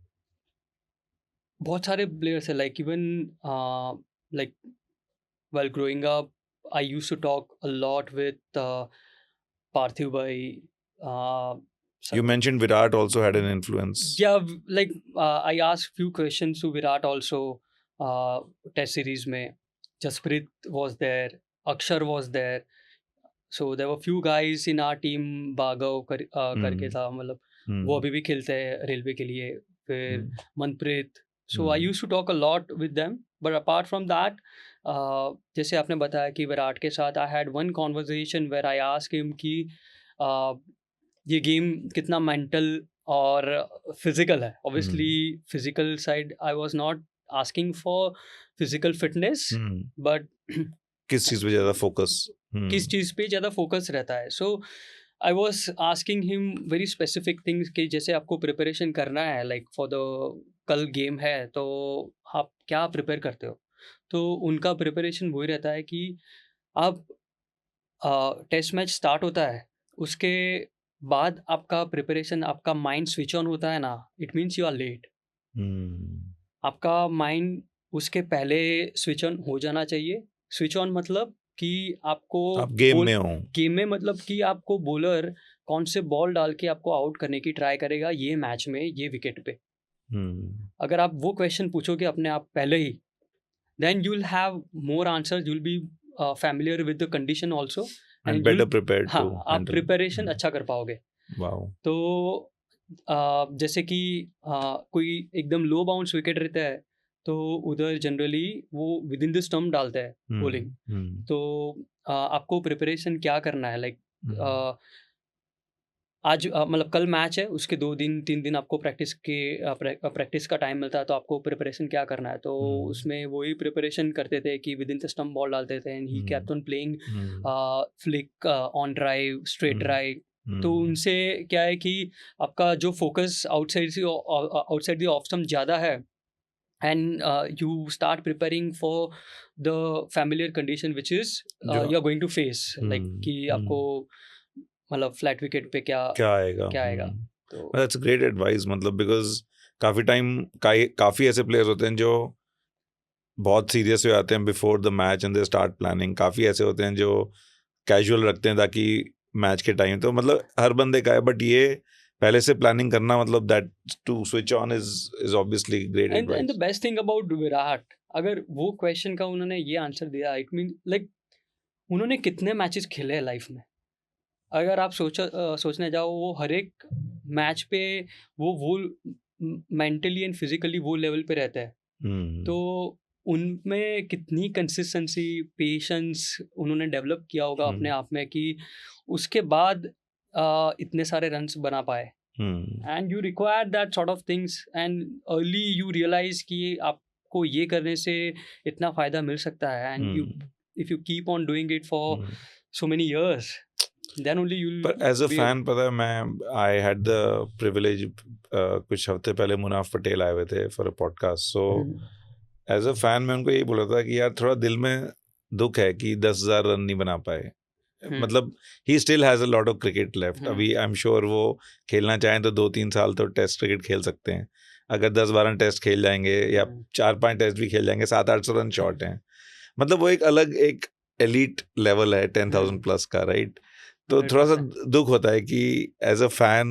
बहुत सारे प्लेयर्स है. Like even like while growing up I used to talk a lot with Parthiv Bhai. You mentioned Virat also had an influence. Yeah, like I asked few questions to Virat also. Test series में Jaspreet was there, Akshar was there. So there were few guys in our team. Bhargav करके था, मतलब वो अभी भी खेलते हैं railway के लिए. फिर Manpreet. So I used to talk a lot with them but apart from that, जैसे आपने बताया कि विराट के साथ I had one conversation where I asked him कि ये गेम कितना मेंटल और फिजिकल है. Obviously physical side I was not asking for physical fitness, but किस चीज़ पे ज़्यादा फोकस किस चीज़ पे ज़्यादा फोकस रहता है. So I was asking him very specific things कि जैसे आपको प्रिपरेशन करना है लाइक फॉर द कल गेम है तो आप क्या प्रिपेयर करते हो. तो उनका प्रिपरेशन वही रहता है कि आप टेस्ट मैच स्टार्ट होता है उसके बाद आपका प्रिपरेशन, आपका माइंड स्विच ऑन होता है ना, it means you are late. आपका माइंड उसके पहले स्विच ऑन हो जाना चाहिए. स्विच ऑन मतलब कि आपको आप गेम में हो. गेम में मतलब कि आपको बॉलर कौन से बॉल डाल के आपको आउट करने की ट्राई करेगा ये मैच में, ये विकेट पे. अगर आप वो क्वेश्चन पूछोगे अपने आप पहले ही, then you will have more answers, you will be familiar with the condition also and better prepared to हाँ, आप प्रिपरेशन अच्छा कर पाओगे. वाओ. तो जैसे कि कोई एकदम लो बाउंस विकेट रहता है तो उधर जनरली वो विद इन द स्टम्प डालता है बॉलिंग. तो आपको प्रिपरेशन क्या करना है लाइक आज मतलब कल मैच है, उसके 2-3 दिन आपको प्रैक्टिस का टाइम मिलता है, तो आपको प्रिपरेशन क्या करना है. तो उसमें वही प्रिपरेशन करते थे कि with in the stump ball डालते थे and he kept on playing flick on drive, straight drive. तो उनसे क्या है कि आपका जो focus outside the off stump ज़्यादा है and you start preparing for the familiar condition which is you are going to face like कि आपको मतलब फ्लैट विकेट पे क्या आएगा. तो दैट्स ग्रेट एडवाइस. मतलब बिकॉज काफ़ी ऐसे प्लेयर्स होते हैं जो बहुत सीरियस हो जाते हैं before the match and they start planning. काफ़ी ऐसे होते हैं जो कैजुअल रखते हैं ताकि मैच के टाइम, तो मतलब हर बंदे का है, बट ये पहले से प्लानिंग करना मतलब that to switch on is obviously great advice. And the best thing about Virat, अगर वो क्वेश्चन का उन्होंने ये आंसर दिया, इट मीन लाइक उन्होंने कितने मैचेस खेले हैं लाइफ में. अगर आप सोचने जाओ, वो हर एक मैच पे वो मेंटली एंड फिजिकली वो लेवल पे रहता है. तो उनमें कितनी कंसिस्टेंसी, पेशेंस उन्होंने डेवलप किया होगा अपने आप में कि उसके बाद इतने सारे रन्स बना पाए. And you require that sort of things and early you realise कि आपको ये करने से इतना फ़ायदा मिल सकता है. And you if you keep on doing it for so many years, then only you'll but as a fan पता है, मैं I had the privilege कुछ हफ्ते पहले मुनाफ पटेल आए हुए थे for a podcast. So as a fan मैं उनको यही बोला था कि यार थोड़ा दिल में दुख है कि 10,000 रन नहीं बना पाए. मतलब he still has a lot of cricket left. अभी I'm sure वो खेलना चाहें तो 2-3 साल तो टेस्ट क्रिकेट खेल सकते हैं. अगर 10-12 टेस्ट खेल जाएंगे या 4-5 टेस्ट भी खेल जाएंगे, 700-800 रन शॉर्ट हैं. मतलब वो एक अलग एक एलीट लेवल है 10,000 प्लस का, राइट. तो थोड़ा सा दुख होता है कि as a fan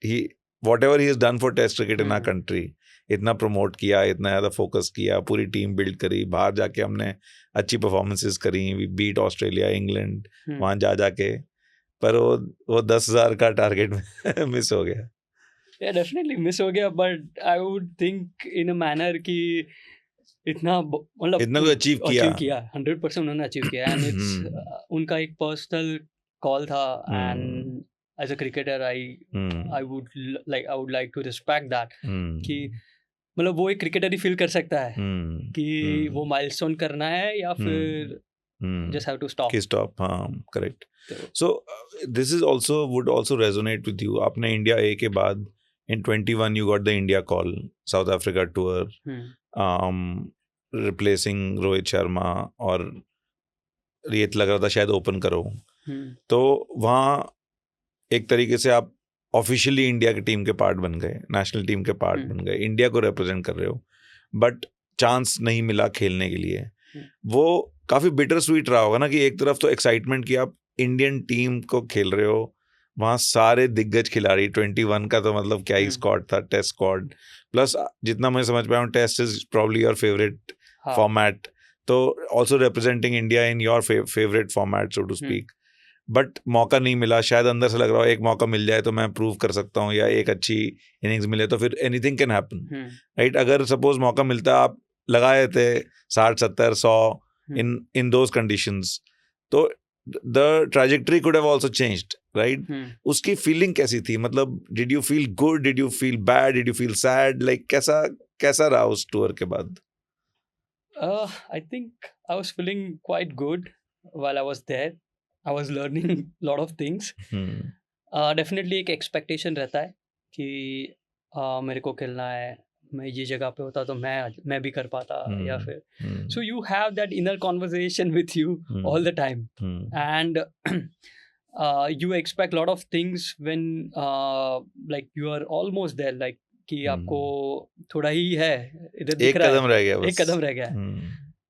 he whatever he has done for test cricket in our country, इतना प्रमोट किया, इतना ज़्यादा फोकस किया, पूरी टीम बिल्ड करी, बाहर जाके हमने अच्छी परफॉर्मेंसेस करी, वी बीट ऑस्ट्रेलिया, इंग्लैंड वहाँ जाके, पर वो 10,000 का टारगेट मिस हो गया. डेफिनेटली मिस हो गया, but I would think in a manner कि इतना मतलब इतना कुछ अचीव किया 100% उन्होंने अचीव किया. एंड इट्स उनका एक पर्सनल कॉल था. And as a cricketer I would like to respect that कि मतलब वो एक क्रिकेटर ही फील कर सकता है कि वो माइलस्टोन करना है या फिर just have to stop. हाँ, correct. So this is also would also resonate with you. आपने इंडिया ए के बाद in 21 you got the India call, South Africa tour, replacing Rohit Sharma, और ये लग रहा था शायद ओपन करो. तो वहाँ एक तरीके से आप ऑफिशियली इंडिया की टीम के पार्ट बन गए, नेशनल टीम के पार्ट बन गए, इंडिया को रिप्रेजेंट कर रहे हो, बट चांस नहीं मिला खेलने के लिए. वो काफ़ी बिटर स्वीट रहा होगा ना कि एक तरफ तो एक्साइटमेंट कि आप इंडियन टीम को खेल रहे हो, वहाँ सारे दिग्गज खिलाड़ी, 21 का तो मतलब क्या ही स्क्वाड था, टेस्ट स्क्वाड, प्लस जितना मैं समझ पाया हूँ test is probably your favourite format, तो also representing India in your favourite format so to speak. But मौका नहीं मिला, शायद अंदर से लग रहा हो एक मौका मिल जाए तो मैं प्रूव कर सकता हूँ, या एक अच्छी इनिंग्स मिले तो फिर एनीथिंग कैन हैपन, राइट. अगर सपोज मौका मिलता है, आप लगाए थे 60-70-100 in those conditions, तो the trajectory could have also changed, right? उसकी feeling कैसी थी? मतलब did you feel good, did you feel bad, did you feel sad, like कैसा रहा उस tour के बाद? I think I was feeling quite good while I was there. I was learning lot of things. Definitely एक expectation रहता है कि मेरे को खेलना है, मैं ये जगह पे होता तो मैं भी कर पाता या फिर so you have that inner conversation with you all the time, and you expect lot of things when like you are almost there, like कि आपको थोड़ा ही है, इधर दिख रहा है, एक कदम रह गया बस, एक कदम रह गया है,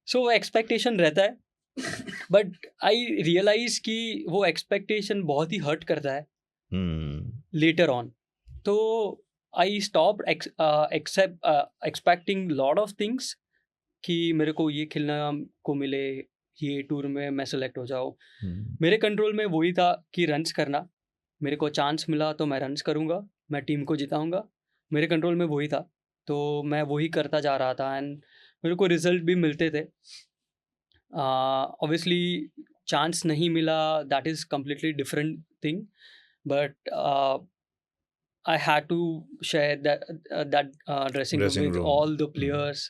so वो expectation रहता है, but I realize कि वो expectation बहुत ही hurt करता है later on. तो I stopped expecting lot of things कि मेरे को ये खेलना को मिले, ये टूर में मैं सेलेक्ट हो जाऊँ. मेरे कंट्रोल में वही था कि रन्स करना, मेरे को चांस मिला तो मैं रन्स करूँगा, मैं टीम को जिताऊँगा, मेरे कंट्रोल में वही था, तो मैं वही करता जा रहा था एंड मेरे को रिजल्ट भी मिलते थे. ऑब्वियसली चांस नहीं मिला, that is completely different thing, but I had to share that dressing room with all the players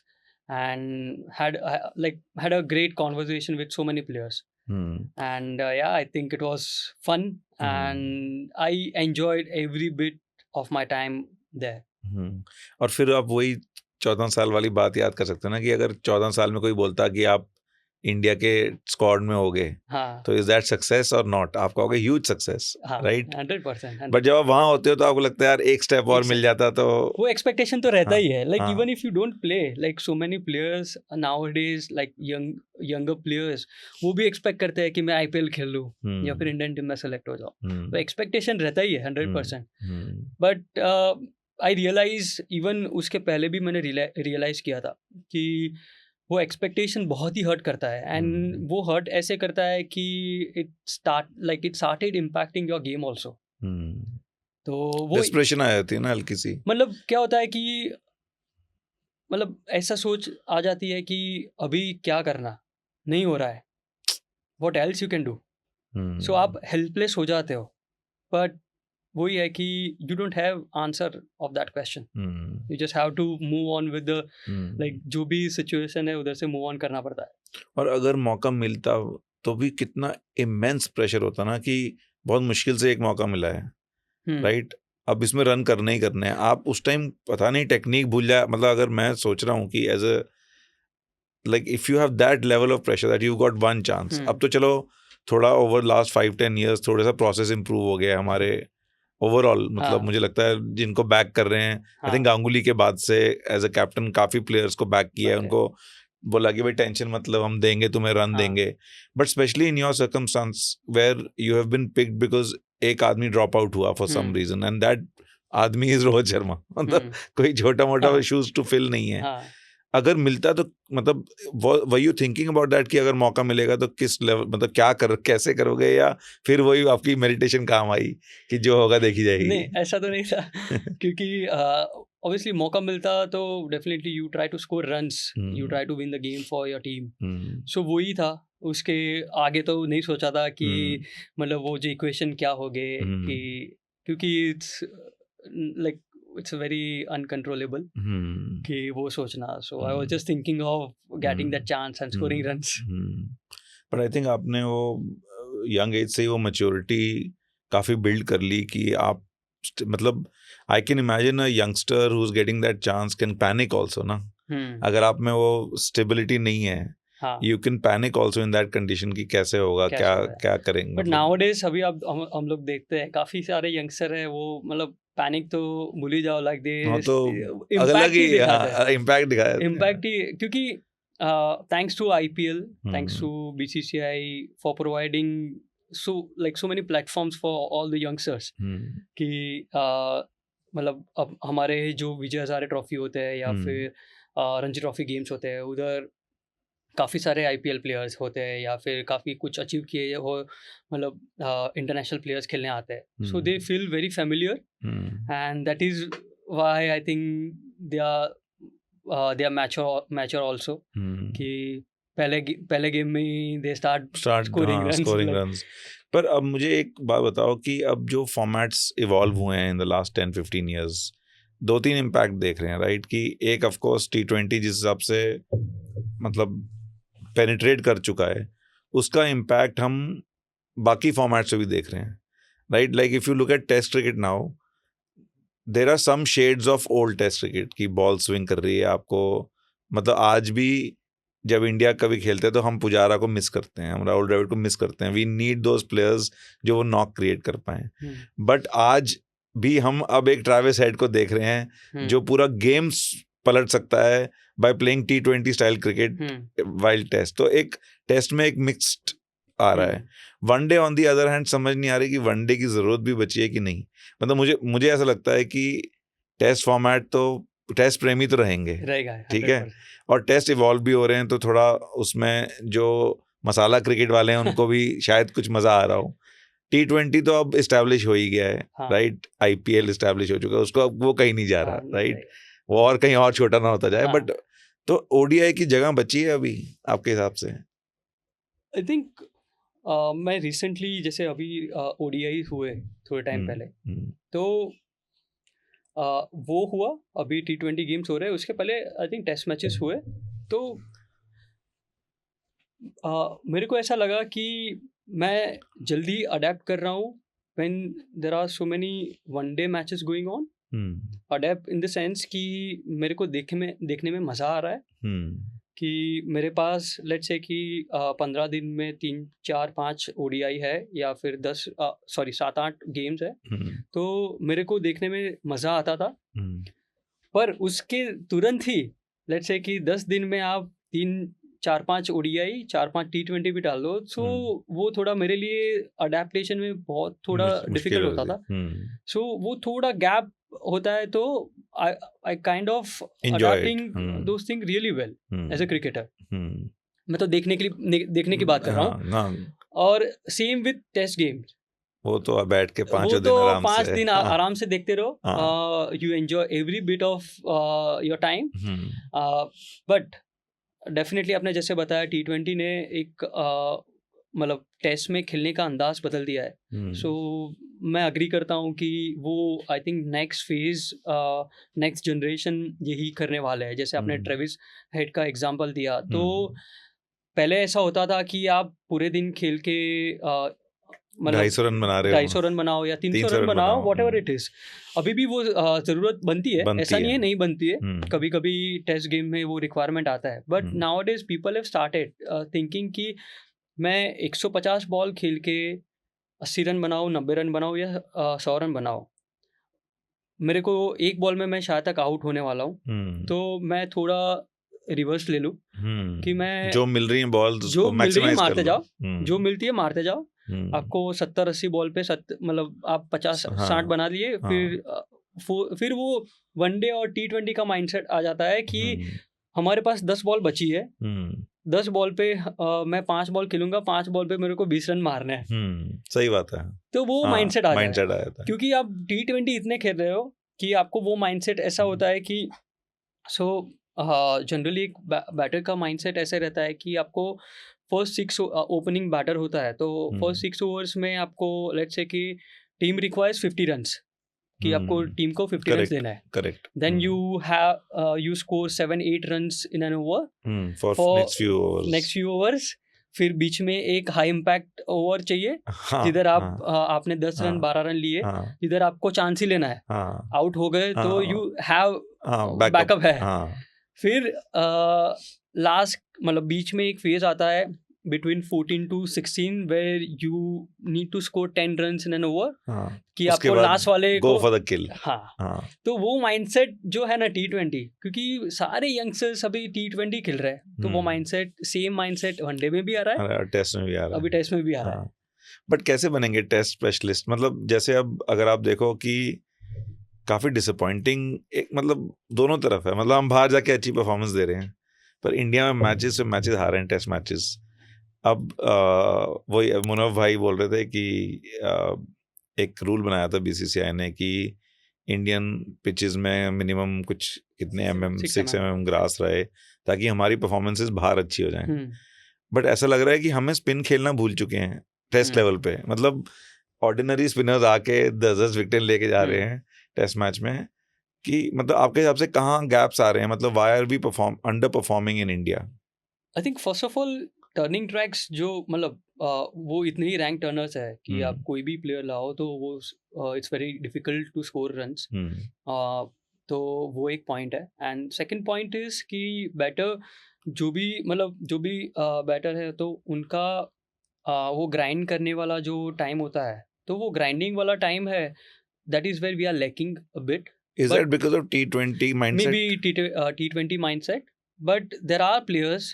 and had a great conversation with so many players. And yeah, I think it was fun and I enjoyed every bit of my time there. और फिर आप वही 14 साल वाली बात याद कर सकते हैं ना कि अगर 14 साल में कोई बोलता कि आप इंडिया के स्क्वाड में हो गए, तो इज दैट सक्सेस और नॉट? आप कहोगे ह्यूज सक्सेस, राइट? 100%. बट जब आप वहां होते हो तो आपको लगता है यार एक स्टेप और मिल जाता तो वो एक्सपेक्टेशन तो रहता ही है, like even if you don't play, like so many players nowadays, like younger players, वो भी एक्सपेक्ट करते हैं कि मैं आईपीएल खेल लूं या फिर इंडियन टीम में सेलेक्ट हो जाऊं, तो एक्सपेक्टेशन रहता ही है 100%. बट आई रियलाइज, इवन उसके पहले भी मैंने रियलाइज किया था कि वो एक्सपेक्टेशन बहुत ही हर्ट करता है, एंड वो हर्ट ऐसे करता है कि it started impacting your game also. तो वो डिस्प्रेशन आ जाती है ना हल्की सी. मतलब क्या होता है कि मतलब ऐसा सोच आ जाती है कि अभी क्या करना, नहीं हो रहा है, what else you can do. So आप हेल्पलेस हो जाते हो, बट वही है कि you don't have answer of that question, you just have to move on with the like जो भी सिचुएशन है उधर से मूव ऑन करना पड़ता है. और अगर मौका मिलता तो भी कितना इमेंस प्रेशर होता ना कि बहुत मुश्किल से एक मौका मिला है, राइट? अब इसमें रन करने ही करने हैं. आप उस टाइम पता नहीं टेक्निक भूल जाए, मतलब अगर मैं सोच रहा हूँ कि as a like if you have that level of pressure that you got one chance. अब तो चलो थोड़ा ओवर लास्ट 5-10 ईयर्स थोड़ा सा प्रोसेस इंप्रूव हो गया हमारे ओवरऑल. मतलब मुझे लगता है जिनको बैक कर रहे हैं, आई थिंक गांगुली के बाद से एज अ कैप्टन काफी प्लेयर्स को बैक किया है, उनको बोला कि भाई टेंशन मतलब हम देंगे तुम्हें, रन देंगे. But specially in your circumstance where you have been picked because एक आदमी ड्रॉप आउट हुआ for some reason and that आदमी इज रोहित शर्मा. मतलब कोई छोटा मोटा शूज टू फिल नहीं है. अगर मिलता तो मतलब were you thinking about that कि अगर मौका मिलेगा तो किस लेवल, मतलब कैसे करोगे, या फिर वही आपकी मेडिटेशन काम आई कि जो होगा देखी जाएगी? नहीं, ऐसा तो नहीं था क्योंकि ऑब्वियसली मौका मिलता तो definitely you try to score runs, you try to win the game for your team. So वही था, उसके आगे तो नहीं सोचा था कि मतलब वो जो इक्वेशन क्या हो गए, कि क्योंकि it's like it's very uncontrollable कि वो सोचना. So I was just thinking of getting that chance and scoring runs. But I think आपने वो young age से ही वो maturity काफी build कर ली कि आप मतलब I can imagine a youngster who's getting that chance can panic also ना. अगर आप में वो stability नहीं है, you can panic also in that condition कि कैसे होगा, क्या करेंगे. But nowadays अभी आप हम लोग देखते हैं काफी सारे youngster हैं, वो मतलब पैनिक तो भूल ही जाओ, लाइक दे तो अलग ही इम्पैक्ट दिखाया है. इम्पैक्ट ही, क्योंकि thanks to IPL, thanks to BCCI for providing so many platforms for all the youngsters कि मतलब अब हमारे जो विजय हजारे ट्रॉफी होते हैं या फिर रणजी ट्रॉफी गेम्स होते हैं, उधर काफ़ी सारे आईपीएल प्लेयर्स होते हैं या फिर काफ़ी कुछ अचीव किए हो, मतलब इंटरनेशनल प्लेयर्स खेलने आते हैं. So they feel very familiar and that is why I think they are they are mature also कि पहले गेम में दे स्टार्ट स्कोरिंग रन्स। पर अब मुझे एक बात बताओ कि अब जो फॉर्मेट्स इवॉल्व हुए हैं in the last 10-15 years, 2-3 impact देख रहे हैं, राइट? कि एक ऑफ कोर्स T20 जिस हिसाब से मतलब पेनिट्रेट कर चुका है, उसका इम्पैक्ट हम बाकी फॉर्मेट से भी देख रहे हैं, right? Like if you look at test cricket now, there are some shades of old test cricket की बॉल स्विंग कर रही है आपको। मतलब आज भी जब इंडिया कभी खेलते हैं तो हम पुजारा को मिस करते हैं, हम राहुल द्रविड़ को मिस करते हैं। वी नीड दोज प्लेयर्स जो वो नॉक क्रिएट कर पाए। बट आज भी हम अब एक ट्रैविस हेड को देख रहे हैं जो पूरा गेम पलट सकता है by playing T20 style cricket wild test. तो एक टेस्ट में एक मिक्स्ड आ रहा है। One day on the other hand समझ नहीं आ रही कि वनडे की जरूरत भी बची है कि नहीं। मतलब मुझे ऐसा लगता है कि टेस्ट फॉर्मेट तो टेस्ट प्रेमी तो रहेंगे, ठीक है, और टेस्ट इवॉल्व भी हो रहे हैं, तो थोड़ा उसमें जो मसाला क्रिकेट वाले हैं उनको भी शायद कुछ मजा आ रहा हो। T20 तो अब इस्टेब्लिश हो ही गया है, राइट? IPL इस्टेब्लिश हो चुका है, उसको अब वो कहीं नहीं जा रहा, राइट? वो और कहीं और छोटा ना होता जाए। बट तो ODI की जगह बची है अभी आपके हिसाब से? आई थिंक मैं रिसेंटली जैसे अभी ODI हुए थोड़े टाइम पहले, तो वो हुआ, अभी T20 गेम्स हो रहे हैं, उसके पहले आई थिंक टेस्ट मैचेस हुए। तो मेरे को ऐसा लगा कि मैं जल्दी अडेप्ट कर रहा हूँ when there are so many one day matches going on. Adapt in the sense कि मेरे को देखने में मज़ा आ रहा है कि मेरे पास लेट्स से कि 15 दिन में 3-4-5 ODI है या फिर 7-8 गेम्स है, तो मेरे को देखने में मज़ा आता था। पर उसके तुरंत ही लेट्स से कि 10 दिन में आप 3-4-5 ODI 4-5 T20 भी डाल दो, सो वो थोड़ा मेरे लिए अडेप्टेशन में बहुत थोड़ा डिफिकल्ट होता था। सो वो थोड़ा गैप होता है, तो I kind of adapting those things really well as a cricketer. मैं तो देखने की बात कर रहा हूँ। और सेम विद टेस्ट गेम्स, वो तो बैठ के 5 दिन आराम से देखते रहो। You enjoy every bit of your time. But definitely आपने जैसे बताया T20 ने एक मतलब टेस्ट में खेलने का अंदाज बदल दिया है। सो मैं अग्री करता हूँ कि वो I think next phase, next generation यही करने वाले हैं। जैसे आपने ट्रेविस हेड का एग्जांपल दिया, तो पहले ऐसा होता था कि आप पूरे दिन खेल के मतलब 250 रन बना रहे हो, 250 रन बनाओ या 300 रन बनाओ, वॉट एवर इट इज। अभी भी वो जरूरत बनती है, ऐसा नहीं है नहीं बनती है, कभी कभी टेस्ट गेम में वो रिक्वायरमेंट आता है। But now days people have started thinking कि मैं 150 बॉल खेल के 80 रन बनाऊँ, 90 रन बनाऊँ या 100 रन बनाऊँ, मेरे को एक बॉल में मैं शायद तक आउट होने वाला हूँ, तो मैं थोड़ा रिवर्स ले लूँ कि मैं जो मिल रही है बॉल जो मिल रही है मारते जाओ, जो मिलती है मारते जाओ। आपको 70-80 बॉल पे मतलब आप 50-60 बना लिए, फिर वो वनडे और T20 का माइंडसेट आ जाता है कि हमारे पास 10 बॉल बची है, 10 बॉल पे मैं 5 बॉल खेलूंगा, 5 बॉल पे मेरे को 20 रन मारने हैं। सही बात है। तो वो माइंडसेट आ जाता है, क्योंकि आप T20 इतने खेल रहे हो कि आपको वो माइंडसेट ऐसा होता है कि जनरली एक बैटर का माइंडसेट ऐसे रहता है कि आपको फर्स्ट 6 ओपनिंग बैटर होता है, तो फर्स्ट 6 ओवर्स में आपको लेट्स से कि टीम रिक्वायर्स 50 रन्स, कि आपको टीम को 50 रन्स देना है। Correct. Then you score 7-8 runs in an over for next few overs. फिर बीच में एक हाई इम्पैक्ट ओवर चाहिए, जिधर आपने 10 रन 12 रन लिए, जिधर आपको चांस ही लेना है, आउट हो गए तो यू हैव बैकअप है। फिर लास्ट मतलब बीच में एक फेज आता है between 14 to 16 where you need to score 10 runs in an over, कि आपको लास्ट वाले go for the kill। तो वो माइंडसेट जो है ना T20, क्योंकि सारे यंगस्टर्स अभी T20 खेल रहे हैं, तो वो माइंडसेट सेम माइंडसेट वनडे में भी आ रहा है, टेस्ट में भी आ रहा है, अभी टेस्ट में भी आ रहा है। बट कैसे बनेंगे टेस्ट स्पेशलिस्ट? मतलब जैसे अब अगर आप देखो कि काफी डिसअपॉइंटिंग मतलब दोनों तरफ है। मतलब हम बाहर जाके अच्छी परफॉर्मेंस दे रहे हैं, पर इंडिया में मैचेस हार रहे हैं, टेस्ट मैचेस। अब वही मुनव्वर भाई बोल रहे थे कि एक रूल बनाया था BCCI ने कि इंडियन पिचेस में मिनिमम कुछ कितने 6 mm ग्रास रहे ताकि हमारी परफॉर्मेंसेस बाहर अच्छी हो जाएं। बट ऐसा लग रहा है कि हमें स्पिन खेलना भूल चुके हैं टेस्ट लेवल पे। मतलब ऑर्डिनरी स्पिनर्स आके 10-10 विकेट लेके जा रहे हैं टेस्ट मैच में, कि मतलब आपके हिसाब से कहाँ गैप्स आ रहे हैं? मतलब why are we underperforming in India? I think first of all turning tracks जो मतलब वो इतने ही रैंक टर्नर्स है कि आप कोई भी प्लेयर लाओ तो वो it's very difficult to score runs, तो वो एक पॉइंट है। एंड सेकंड पॉइंट इज कि बैटर जो भी बैटर है तो उनका वो ग्राइंड करने वाला जो टाइम होता है, तो वो ग्राइंडिंग वाला टाइम है, that is where we are lacking a bit. Is that because of T20 mindset? Maybe T20 mindset, but there are players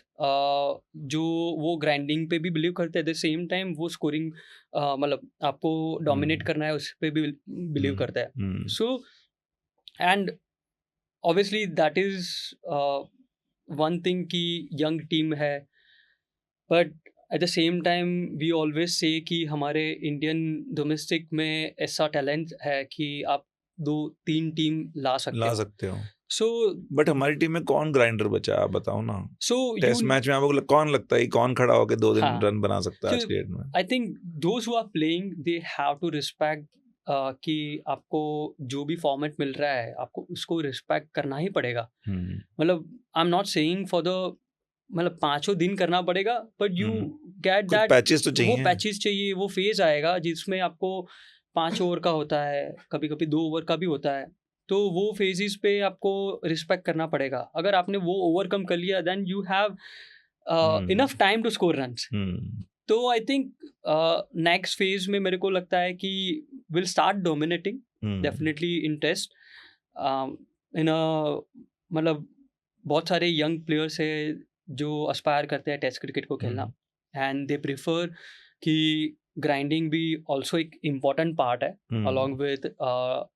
जो वो ग्राइंडिंग पे भी बिलीव करते हैं, एट द सेम टाइम वो स्कोरिंग मतलब आपको डोमिनेट करना है उस पे भी बिलीव करता है। So and obviously that is one thing कि यंग टीम है, but at the same time we always say कि हमारे इंडियन डोमेस्टिक में ऐसा टैलेंट है कि आप 2-3 टीम ला सकते हो। सो बट हमारी टीम में कौन ग्राइंडर बचा है, आप बताओ ना। सो टेस्ट मैच में आपको कौन लगता है कौन खड़ा होकर 2 दिन रन बना सकता है आज के डेट में? I think those who are playing they have to respect कि आपको जो भी फॉर्मेट मिल रहा है आपको उसको रिस्पेक्ट करना ही पड़ेगा। मतलब आई am not saying for the मतलब 5 दिन करना पड़ेगा, but you get that patches तो चाहिए, वो पैचेस चाहिए, वो फेज आएगा जिसमें आपको 5 ओवर का होता है, कभी कभी 2 ओवर का भी होता है, तो वो फेजेस पे आपको रिस्पेक्ट करना पड़ेगा। अगर आपने वो ओवरकम कर लिया then you have enough time to score runs. तो आई थिंक नेक्स्ट फेज में मेरे को लगता है कि will start dominating definitely in test. इन मतलब बहुत सारे यंग प्लेयर्स है जो अस्पायर करते हैं टेस्ट क्रिकेट को खेलना, एंड दे प्रिफर कि ग्राइंडिंग भी ऑल्सो एक इम्पॉर्टेंट पार्ट है along with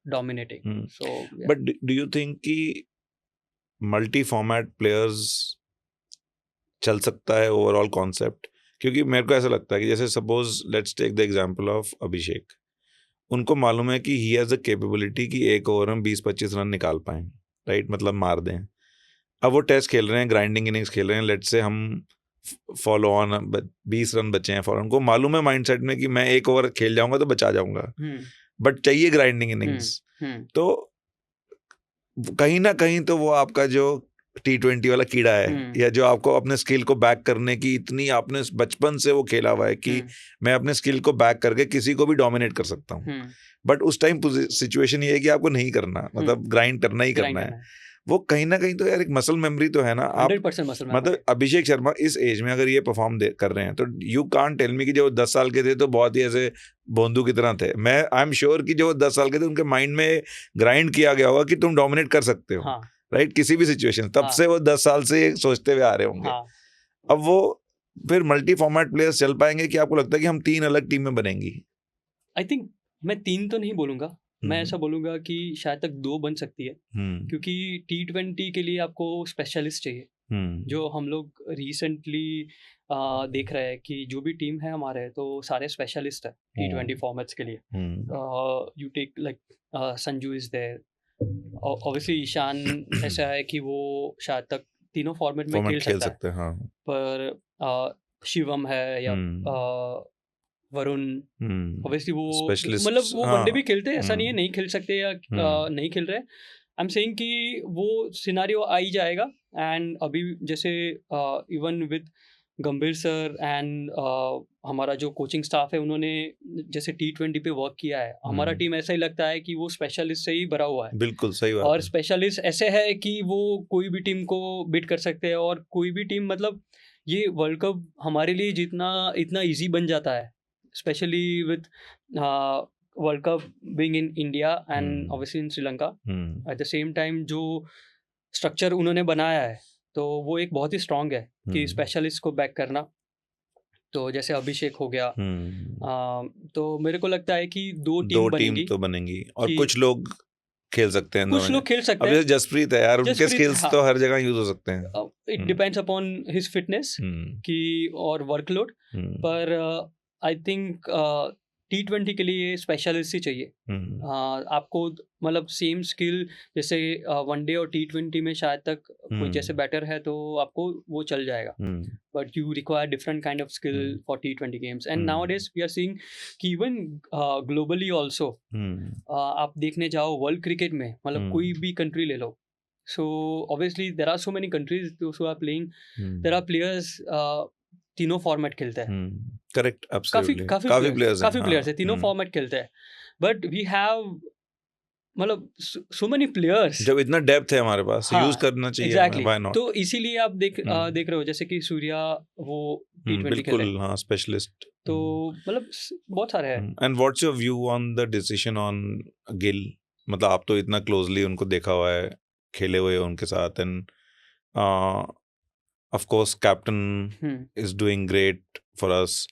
dominating. So but do you think कि मल्टी फॉर्मेट प्लेयर्स चल सकता है ओवरऑल कॉन्सेप्ट? क्योंकि मेरे को ऐसा लगता है कि जैसे suppose let's take the example of Abhishek, उनको मालूम है कि ही हैज़ द कैपेबिलिटी कि एक ओवर में 20-25 रन निकाल पाएं, राइट, मतलब मार दें। अब वो टेस्ट खेल रहे हैं, ग्राइंडिंग इनिंग्स खेल रहे हैं, लेट्स से हम फॉलो ऑन 20 रन बचे हैं फॉलो, उनको मालूम है माइंडसेट में कि मैं एक ओवर खेल जाऊंगा तो बचा जाऊंगा, बट चाहिए ग्राइंडिंग इनिंग्स। तो कहीं ना कहीं तो वो आपका जो T20 वाला कीड़ा है, या जो आपको अपने स्किल को बैक करने की इतनी आपने बचपन से वो खेला हुआ है कि मैं अपने स्किल को बैक करके किसी को भी डोमिनेट कर सकता हूँ, बट उस टाइम सिचुएशन ये है कि आपको नहीं करना, मतलब ग्राइंड करना ही करना है। वो कहीं ना कहीं तो यार एक मसल मेमोरी तो है ना। आप 100% मसल मेमोरी। मतलब अभिषेक शर्मा इस एज में अगर ये परफॉर्म कर रहे हैं तो यू कांट टेल मी कि जो 10 साल के थे तो बहुत ही ऐसे बोंदू की तरह थे। मैं आई एम श्योर कि जो 10 साल के थे उनके माइंड में ग्राइंड किया गया होगा कि तुम डोमिनेट कर सकते हो, राइट, किसी भी सिचुएशन। तब से वो 10 साल से सोचते हुए आ रहे होंगे। अब वो फिर मल्टी फॉर्मेट प्लेयर्स चल पाएंगे कि आपको लगता है कि हम 3 अलग टीमें बनेंगी? आई थिंक मैं 3 तो नहीं बोलूंगा, मैं ऐसा बोलूंगा कि शायद तक 2 बन सकती है, क्योंकि T20 के लिए आपको स्पेशलिस्ट चाहिए, जो हम लोग रिसेंटली देख रहे हैं कि जो भी टीम है हमारे तो सारे स्पेशलिस्ट है T20 फॉर्मेट्स के लिए। You take like Sanju is there, obviously Ishan ऐसा है कि वो शायद तक तीनों फॉर्मेट में खेल सकते हैं, हाँ। पर शिवम है या वरुण, ऑब्वियसली वो मतलब वो वनडे भी खेलते हैं, ऐसा नहीं है नहीं खेल सकते या नहीं खेल रहे। आई एम सेइंग कि वो सिनारियो आ ही जाएगा। एंड अभी जैसे इवन विद गंभीर सर एंड हमारा जो कोचिंग स्टाफ है उन्होंने जैसे T20 पे वर्क किया है, हमारा टीम ऐसा ही लगता है कि वो स्पेशलिस्ट से ही भरा हुआ है। बिल्कुल सही बात। और स्पेशलिस्ट ऐसे है कि वो कोई भी टीम को बीट कर सकते हैं, और कोई भी टीम मतलब ये वर्ल्ड कप हमारे लिए इतना ईजी बन जाता है, especially with World Cup being in India and obviously in Sri Lanka. At the same time जो स्ट्रक्चर उन्होंने बनाया है तो वो एक बहुत ही स्ट्रॉन्ग है कि स्पेशलिस्ट को बैक करना। तो जैसे अभिषेक हो गया, तो मेरे को लगता है कि 2 टीम तो बनेंगी और कुछ लोग खेल सकते हैं, कुछ लोग खेल सकते हैं। अब जैसे जसप्रीत है यार, उनके स्किल्स तो हर जगह यूज हो सकते हैं। It depends upon his fitness की और वर्कलोड, पर आई थिंक T20 के लिए स्पेशलिस्ट ही चाहिए। आपको मतलब सेम स्किल जैसे वनडे और T20 में शायद तक कोई जैसे बेटर है तो आपको वो चल जाएगा, but you require different kind of skill for T20 games. And now days we are seeing कि इवन ग्लोबली ऑल्सो आप देखने जाओ वर्ल्ड क्रिकेट में, मतलब कोई भी कंट्री ले लो, so obviously there are so many countries those who are playing, there are players तीनों फॉर्मेट खेलते हैं। करेक्ट, एब्सोल्युटली, काफी प्लेयर्स है तीनों फॉर्मेट खेलते हैं, बट वी हैव मतलब सो मेनी प्लेयर्स, जब इतना डेप्थ है हमारे पास, यूज करना चाहिए, एग्जैक्टली। Why not? तो इसीलिए आप देख रहे हो जैसे कि सूर्या वो T20 खेल रहे हैं, हाँ, स्पेशलिस्ट। तो मतलब बहुत सारे हैं। And what's your view on the decision on Gill? मतलब आप तो इतना क्लोजली उनको देखा हुआ है, खेले हुए हो उनके साथ, end of course captain is doing great for us.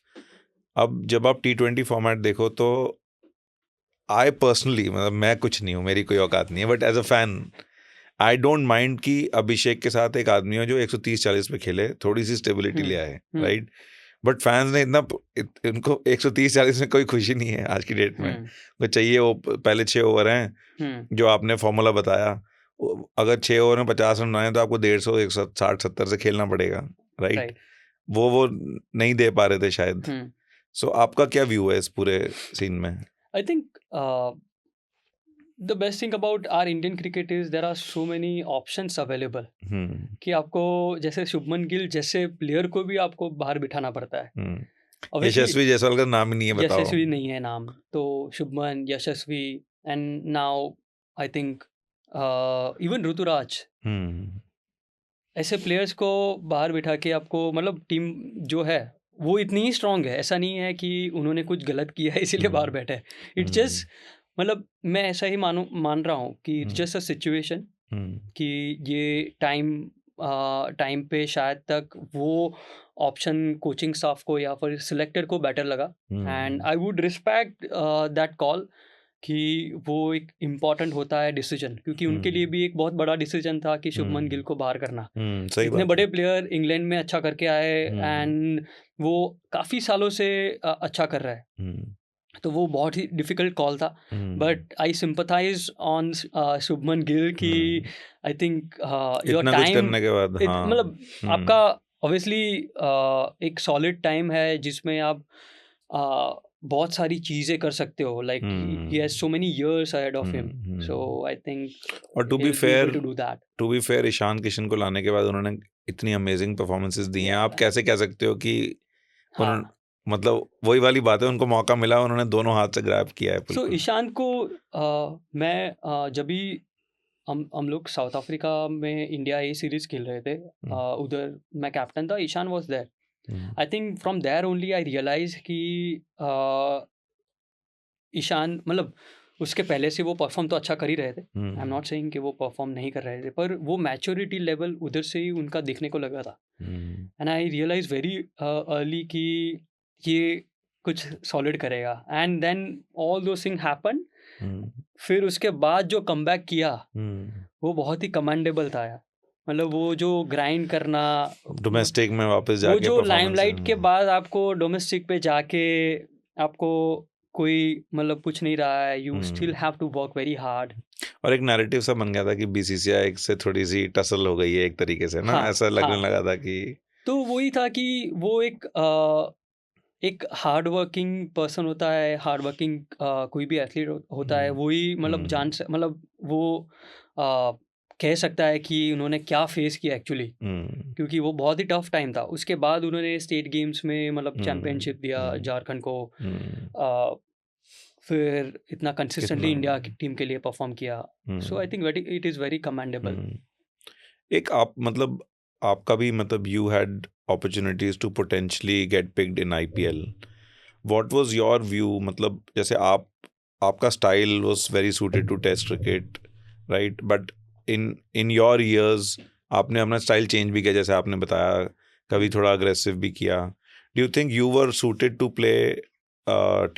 अब जब आप T20 फॉर्मेट देखो तो आई पर्सनली, मतलब मैं कुछ नहीं हूँ, मेरी कोई औकात नहीं है, but as a fan I don't mind कि अभिषेक के साथ एक आदमी हो जो 130-40 पे खेले, थोड़ी सी स्टेबिलिटी ले आए, राइट? बट फैंस ने उनको 130-40 में कोई खुशी नहीं है आज की डेट में। वो चाहिए, वो पहले 6 ओवर हैं जो आपने फॉर्मूला बताया, अगर 6 ओवर में 50 रन आए तो आपको 150, 160-70 से खेलना पड़ेगा, राइट? वो नहीं दे पा रहे थे शायद। सो आपका क्या व्यू है इस पूरे सीन में? I think the best thing about our Indian cricket is there are so many options available कि आपको जैसे शुभमन गिल जैसे प्लेयर को भी आपको बाहर बिठाना पड़ता है। यशस्वी जायसवाल का नाम ही नहीं है, बताओ। यशस्वी नहीं है नाम, तो Shubman, Yashasvi, and now I think even Ruturaj, ऐसे प्लेयर्स को बाहर बिठा के आपको मतलब टीम जो है वो इतनी ही स्ट्रांग है, ऐसा नहीं है कि उन्होंने कुछ गलत किया है इसीलिए बाहर बैठे। इट्स जस्ट मतलब मैं ऐसा ही मान रहा हूँ कि इट्स जस्ट अ सिचुएशन कि ये टाइम पे शायद तक वो ऑप्शन कोचिंग स्टाफ को या फिर सिलेक्टर को बेटर लगा, and I would respect that call कि वो एक इम्पॉर्टेंट होता है डिसीजन, क्योंकि उनके लिए भी एक बहुत बड़ा डिसीजन था कि शुभमन गिल को बाहर करना। इतने बड़े प्लेयर इंग्लैंड में अच्छा करके आए, एंड वो काफ़ी सालों से अच्छा कर रहा है, तो वो बहुत ही डिफिकल्ट कॉल था। But I sympathize on Shubman Gill कि आई थिंक योर टाइम मतलब आपका ऑब्वियसली एक सॉलिड टाइम है जिसमें आप बहुत सारी चीजें कर सकते हो, like he has so many years ahead of him, so I think और to be fair Ishan Kishan को लाने के बाद उन्होंने इतनी अमेजिंग परफॉर्मेंसेस दी हैं। आप कैसे कह सकते हो कि मतलब वही वाली बात है, उनको मौका मिला, उन्होंने दोनों हाथ से ग्रैब किया है। सो ईशान को मैं जब भी हम लोग साउथ अफ्रीका में इंडिया ए सीरीज खेल रहे थे, उधर मैं कैप्टन था, Ishan was there. I think from there only I realise कि ईशान मतलब उसके पहले से वो परफॉर्म तो अच्छा कर ही रहे थे, आई एम नॉट सेइंग कि वो परफॉर्म नहीं कर रहे थे, पर वो मैच्योरिटी लेवल उधर से ही उनका देखने को लगा था, and I realize very early कि ये कुछ सॉलिड करेगा, and then all those thing happen. फिर उसके बाद जो कमबैक किया वो बहुत ही कमेंडेबल था यार, मतलब वो जो ग्राइंड करना डोमेस्टिक में वापस जाके, वो जो लाइमलाइट के बाद आपको डोमेस्टिक पे जाके आपको कोई मतलब कुछ नहीं रहा है, you still have to work very hard. और एक नैरेटिव सा बन गया था कि बीसीसीआई से थोड़ी सी टसल हो गई है एक तरीके से ना, ऐसा लगने लगा था कि, तो वही था कि वो एक हार्ड वर्किंग पर्सन होता है, हार्ड वर्किंग कोई भी एथलीट होता है, वही मतलब मतलब वो कह सकता है कि उन्होंने क्या फेस किया एक्चुअली, क्योंकि वो बहुत ही टफ टाइम था। उसके बाद उन्होंने स्टेट गेम्स में मतलब चैंपियनशिप दिया झारखंड को, फिर इतना कंसिस्टेंटली इंडिया की टीम के लिए परफॉर्म किया, so I think it is very commendable. एक आप मतलब आपका भी मतलब you had opportunities to potentially get picked in IPL. What was your view? मतलब जैसे आपका style was very suited to test cricket, right? But in your years आपने अपना style change भी किया, जैसे आपने बताया, कभी थोड़ा aggressive भी किया. Do you think you were suited to play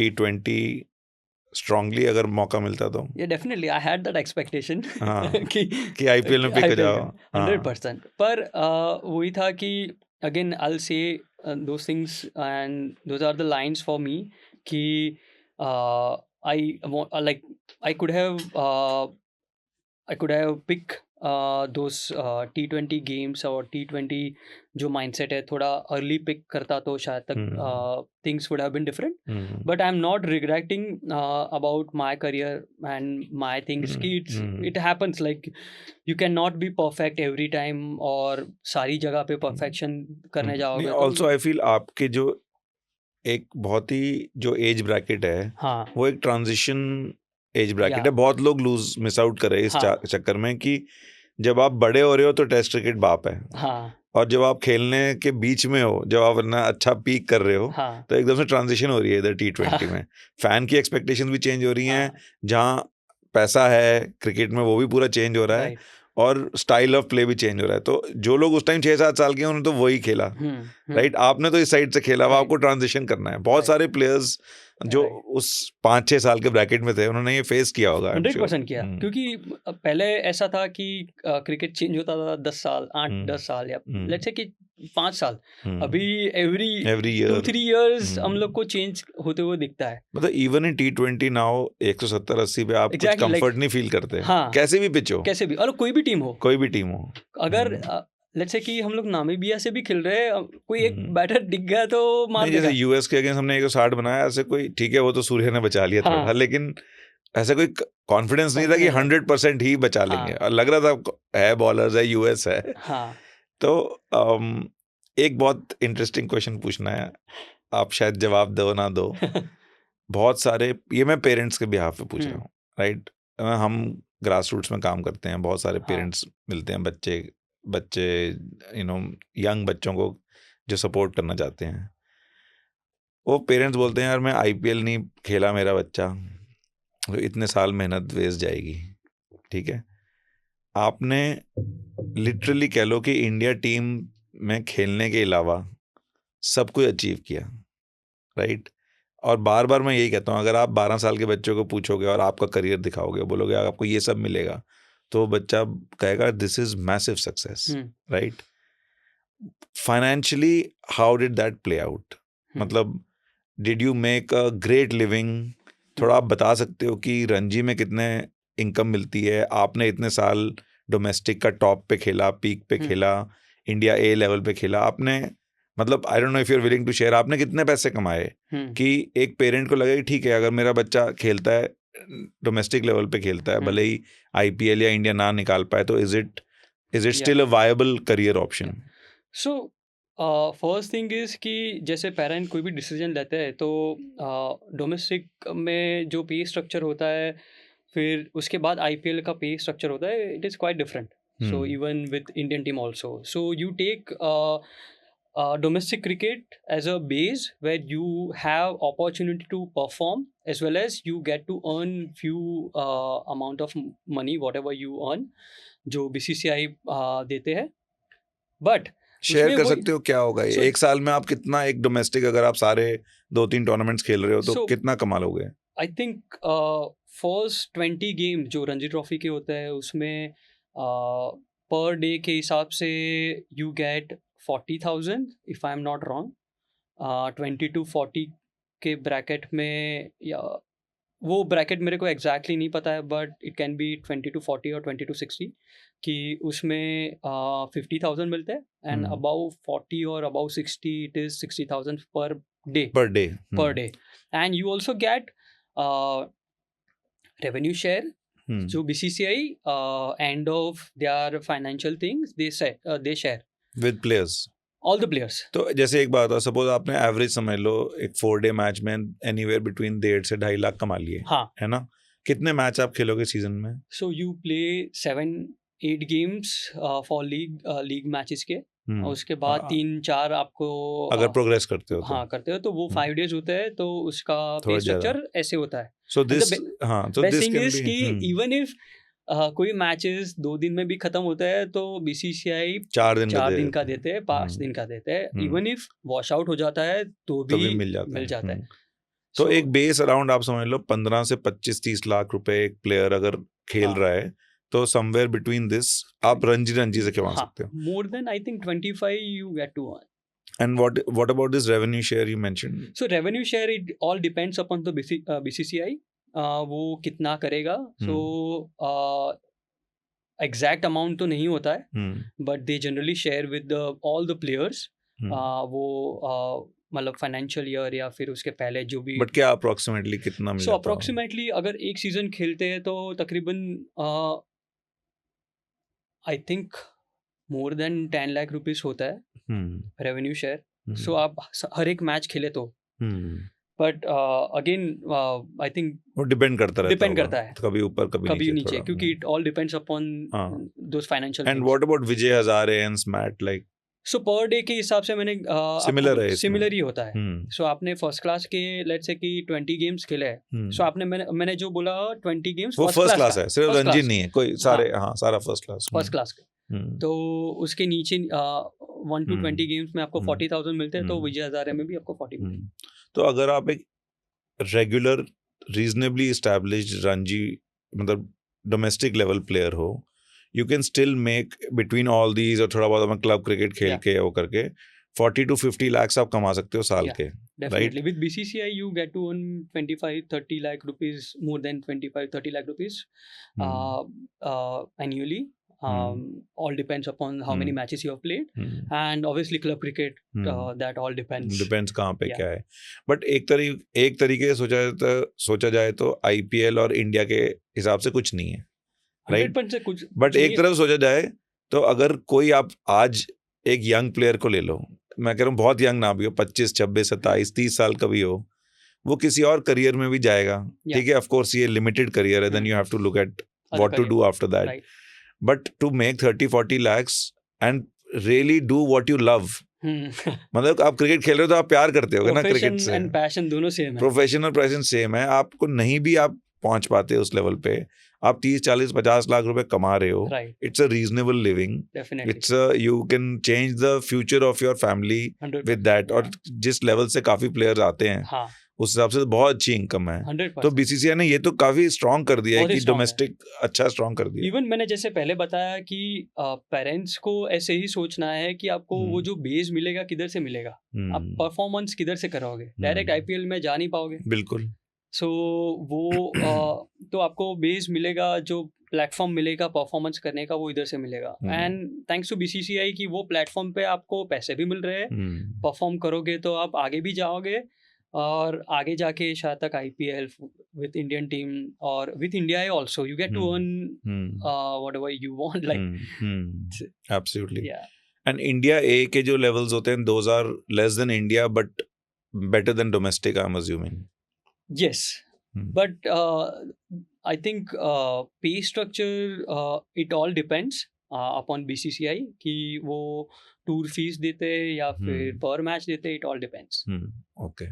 T20 strongly अगर मौका मिलता तो? Yeah, definitely. I had that expectation कि IPL में pick हो जाओ 100%. पर वही था कि again I'll say those things and those are the lines for me कि I could have pick those T20 games और T20 जो mindset है थोड़ा early pick करता तो शायद तक things would have been different. But I'm not regretting about my career and my things कि it happens, like you cannot be perfect every time और सारी जगह पे perfection करने जाओगे तो ऑल्सो आई फील आपके जो एक बहुत ही जो एज ब्रैकेट है हाँ वो एक ट्रांजिशन एज ब्रैकेट Yeah. है. बहुत लोग लूज मिस आउट कर रहे हैं इस हाँ. चक्कर में कि जब आप बड़े हो रहे हो तो टेस्ट क्रिकेट बाप है, हाँ और जब आप खेलने के बीच में हो, जब आप अपना अच्छा पीक कर रहे हो, हाँ तो एकदम से ट्रांजिशन हो रही है इधर T20 में. फैन की एक्सपेक्टेशन भी चेंज हो रही हैं, हाँ जहाँ पैसा है क्रिकेट में वो भी पूरा चेंज हो रहा है, right. और स्टाइल ऑफ प्ले भी चेंज हो रहा है. तो जो लोग उस टाइम 6-7 साल के हैं उन्होंने तो वही खेला, राइट. आपने तो इस साइड से खेला, अब Right. आपको ट्रांजिशन करना है. बहुत Right. सारे प्लेयर्स जो Right. उस 5-6 साल के ब्रैकेट में थे उन्होंने ये फेस किया होगा. 100% किया, क्योंकि पहले ऐसा था कि क्रिकेट चेंज होता था 10 साल 8-10 साल या लेट्स से कि 5 साल. अभी एवरी ईयर 2-3 इयर्स हम लोग को चेंज होते हुए दिखता है. मतलब इवन इन T20 नाउ 170-80 पे आप कुछ Exactly, like- कंफर्ट नहीं फील करते. हाँ. कैसे भी पिच हो, कैसे भी, और कोई भी टीम हो, कोई भी टीम हो, अगर लेट्स से कि हम लोग नामीबिया से भी खेल रहे हैं, कोई एक बैटर दिख गया तो मार नहीं, देगा. जैसे यूएस के अगेंस्ट हमने 160 बनाया, ऐसे कोई ठीक है वो तो सूर्य ने बचा लिया थोड़ा, हाँ. लेकिन ऐसा कोई कॉन्फिडेंस नहीं था कि 100% ही बचा लेंगे. और लग रहा था है बॉलर्स है, यूएस है. हाँ. तो एक बहुत इंटरेस्टिंग क्वेश्चन पूछना है, आप शायद जवाब दो ना दो. बहुत सारे, ये मैं पेरेंट्स के बिहाफ पे पूछ रहा हूँ, राइट. हम ग्रास रूट्स में काम करते हैं, बहुत सारे पेरेंट्स मिलते हैं, बच्चे यंग बच्चों को जो सपोर्ट करना चाहते हैं. वो पेरेंट्स बोलते हैं यार मैं IPL नहीं खेला मेरा बच्चा, तो इतने साल मेहनत वेस्ट जाएगी. ठीक है, आपने लिटरली कह लो कि इंडिया टीम में खेलने के अलावा सब कुछ अचीव किया, राइट. और बार बार मैं यही कहता हूँ, अगर आप 12 साल के बच्चों को पूछोगे और आपका करियर दिखाओगे, बोलोगे आपको ये सब मिलेगा, तो बच्चा कहेगा this is massive success, right. Financially how did that play out, मतलब did you make a great living? थोड़ा आप बता सकते हो कि रणजी में कितने इनकम मिलती है? आपने इतने साल डोमेस्टिक का टॉप पे खेला, पीक पे खेला, इंडिया A लेवल पे खेला, आपने मतलब I don't know if you are willing to share, आपने कितने पैसे कमाए कि एक पेरेंट को लगे कि ठीक है अगर मेरा बच्चा खेलता है डोमेस्टिक लेवल पे खेलता है, भले ही IPL या इंडिया ना निकाल पाए, तो is it still a viable career option? So first thing is कि जैसे पेरेंट कोई भी डिसीजन लेते हैं तो डोमेस्टिक में जो पे स्ट्रक्चर होता है, फिर उसके बाद IPL का पे स्ट्रक्चर होता है, it is quite different. So even with Indian team also, so you take domestic cricket as a base where you have opportunity to perform, as well as you get to earn few amount of money whatever you earn जो BCCI देते हैं. But share कर सकते हो क्या होगा ये? एक साल में आप कितना, एक डोमेस्टिक अगर आप सारे 2-3 टूर्नामेंट्स खेल रहे हो तो कितना कमा लोगे? आई थिंक फर्स्ट 20 गेम जो रणजी ट्रॉफी के होते हैं उसमें पर डे के हिसाब से you get 40,000 if I am not wrong. 20 to 40 के ब्रैकेट में, या वो ब्रैकेट मेरे को एग्जैक्टली नहीं पता है, but it can B 20 to 40 और 20 to 60 कि उसमें 50,000 मिलते हैं, एंड अबाउ 40 और about 60 it is 60,000 per day. And you also get revenue share जो BCCI end of their financial things they share with players, all the players. तो जैसे एक बात, सपोज आपने एवरेज समझ लो एक 4-day मैच में एनीवेयर बिटवीन 1.5 से 2.5 लाख कमा लिए, हाँ, है ना. कितने मैच आप खेलोगे सीजन में? So you play 7-8 games for league matches के, और उसके बाद 3-4 आपको अगर प्रोग्रेस करते हो तो, हाँ करते हो तो वो 5 days होते हैं, तो उसका पे स्ट्रक्चर ऐसे होता है. So this best thing is कि इवन इफ कोई मैचेस 2 दिन में भी खत्म होता है तो BCCI 4 दिन का देते हैं, 5 दिन का देते हैं. इवन इफ वॉश आउट हो जाता है तो भी मिल जाता है. तो एक बेस अराउंड आप समझ लो 15 से 25-30 लाख रुपए एक प्लेयर अगर खेल रहा है, तो समवेयर बिटवीन दिस आप रणजी से कमा सकते हो. More than I think 25 you get to earn. And what about this revenue share you mentioned? So revenue share, it all depends upon the BCCI. वो कितना करेगा. So exact amount तो नहीं होता है, but they generally share with all the players. वो मतलब financial year या फिर उसके पहले जो भी. बट क्या अप्रोक्सीमेटली कितना मिल सो जाता है? अप्रोक्सीमेटली अगर एक सीजन खेलते हैं तो तकरीबन I think more than 10 lakh rupees होता है रेवेन्यू शेयर. सो आप हर एक मैच खेले तो. बट अगेन आई थिंक वो डिपेंड करता है कभी ऊपर कभी नीचे क्योंकि it all depends upon those financial. And what about Vijay Hazare and mat like? So पर डे के हिसाब से मैंने सिमिलर ही होता है. सो आपने फर्स्ट क्लास के लेट्स से कि 20 गेम्स खेले हैं. सो आपने मैंने जो बोला 20 गेम्स वो फर्स्ट क्लास है, सिर्फ रणजी नहीं है कोई, सारे सारा फर्स्ट क्लास के. तो उसके नीचे 1 to 20 गेम्स में आपको 40,000 मिलते हैं. तो विजय हजारे में भी आपको 40 मिलते हैं. तो अगर आप एक रेगुलर रीजनेबली एस्टैब्लिश्ड रणजी मतलब डोमेस्टिक लेवल प्लेयर हो, you can still make between all these और थोड़ा बहुत अपना क्लब क्रिकेट खेल के वो करके 40 to 50 lakhs आप कमा सकते हो साल के. Definitely. With BCCI you get to earn 25-30 lakh rupees, more than 25-30 lakh rupees annually. All depends upon how many matches you have played, and obviously club cricket that all depends कहाँ पे क्या है. बट एक तरीके से सोचा जाए तो IPL और इंडिया के हिसाब से कुछ नहीं है, राइट? बट एक तरफ सोचा जाए तो अगर कोई आप आज एक यंग प्लेयर को ले लो, मैं कह रहा हूँ बहुत यंग ना भी हो, 25, 26, 27, 30 साल का भी हो, वो किसी और करियर में भी जाएगा. ठीक है, ऑफ कोर्स ये लिमिटेड करियर है, then you have to look at what to do after that. But to make 30-40 lakhs and really do what you love. मतलब आप क्रिकेट खेल रहे हो तो आप प्यार करते होगे ना क्रिकेट से. एंड पैशन दोनों सेम है. प्रोफेशन और पैशन सेम है. आपको नहीं भी आप पहुंच पाते उस लेवल पे, आप 30, 40, 50 लाख रुपए कमा रहे हो. It's a reasonable living. It's you can change the future of your family with that. और जिस लेवल से काफी प्लेयर्स आते हैं उस हिसाब से बहुत अच्छी इनकम है. 100%. तो बीसीसीआई ने ये तो काफी स्ट्रॉन्ग कर दिया है कि डोमेस्टिक अच्छा स्ट्रॉन्ग कर दिया. इवन मैंने जैसे पहले बताया कि पेरेंट्स को ऐसे ही सोचना है कि आपको वो जो बेस मिलेगा किधर से मिलेगा. आप परफॉर्मेंस किधर से करोगे. डायरेक्ट IPL में जा नहीं पाओगे. बिल्कुल. सो वो तो आपको बेस मिलेगा, जो प्लेटफॉर्म मिलेगा परफॉर्मेंस करने का वो इधर से मिलेगा. एंड थैंक्स टू BCCI कि वो प्लेटफॉर्म पे आपको पैसे भी मिल रहे हैं. परफॉर्म करोगे तो आप आगे भी जाओगे और आगे जाके शायद तक IPL विथ इंडियन टीम और with India also you get to earn whatever you want like. Absolutely. And India A के जो लेवल्स होते हैं those are less than India but better than domestic, I am assuming. Yes, but I think pay structure it all depends upon BCCI कि वो tour fees देते या फिर per match देते. It all depends. Okay.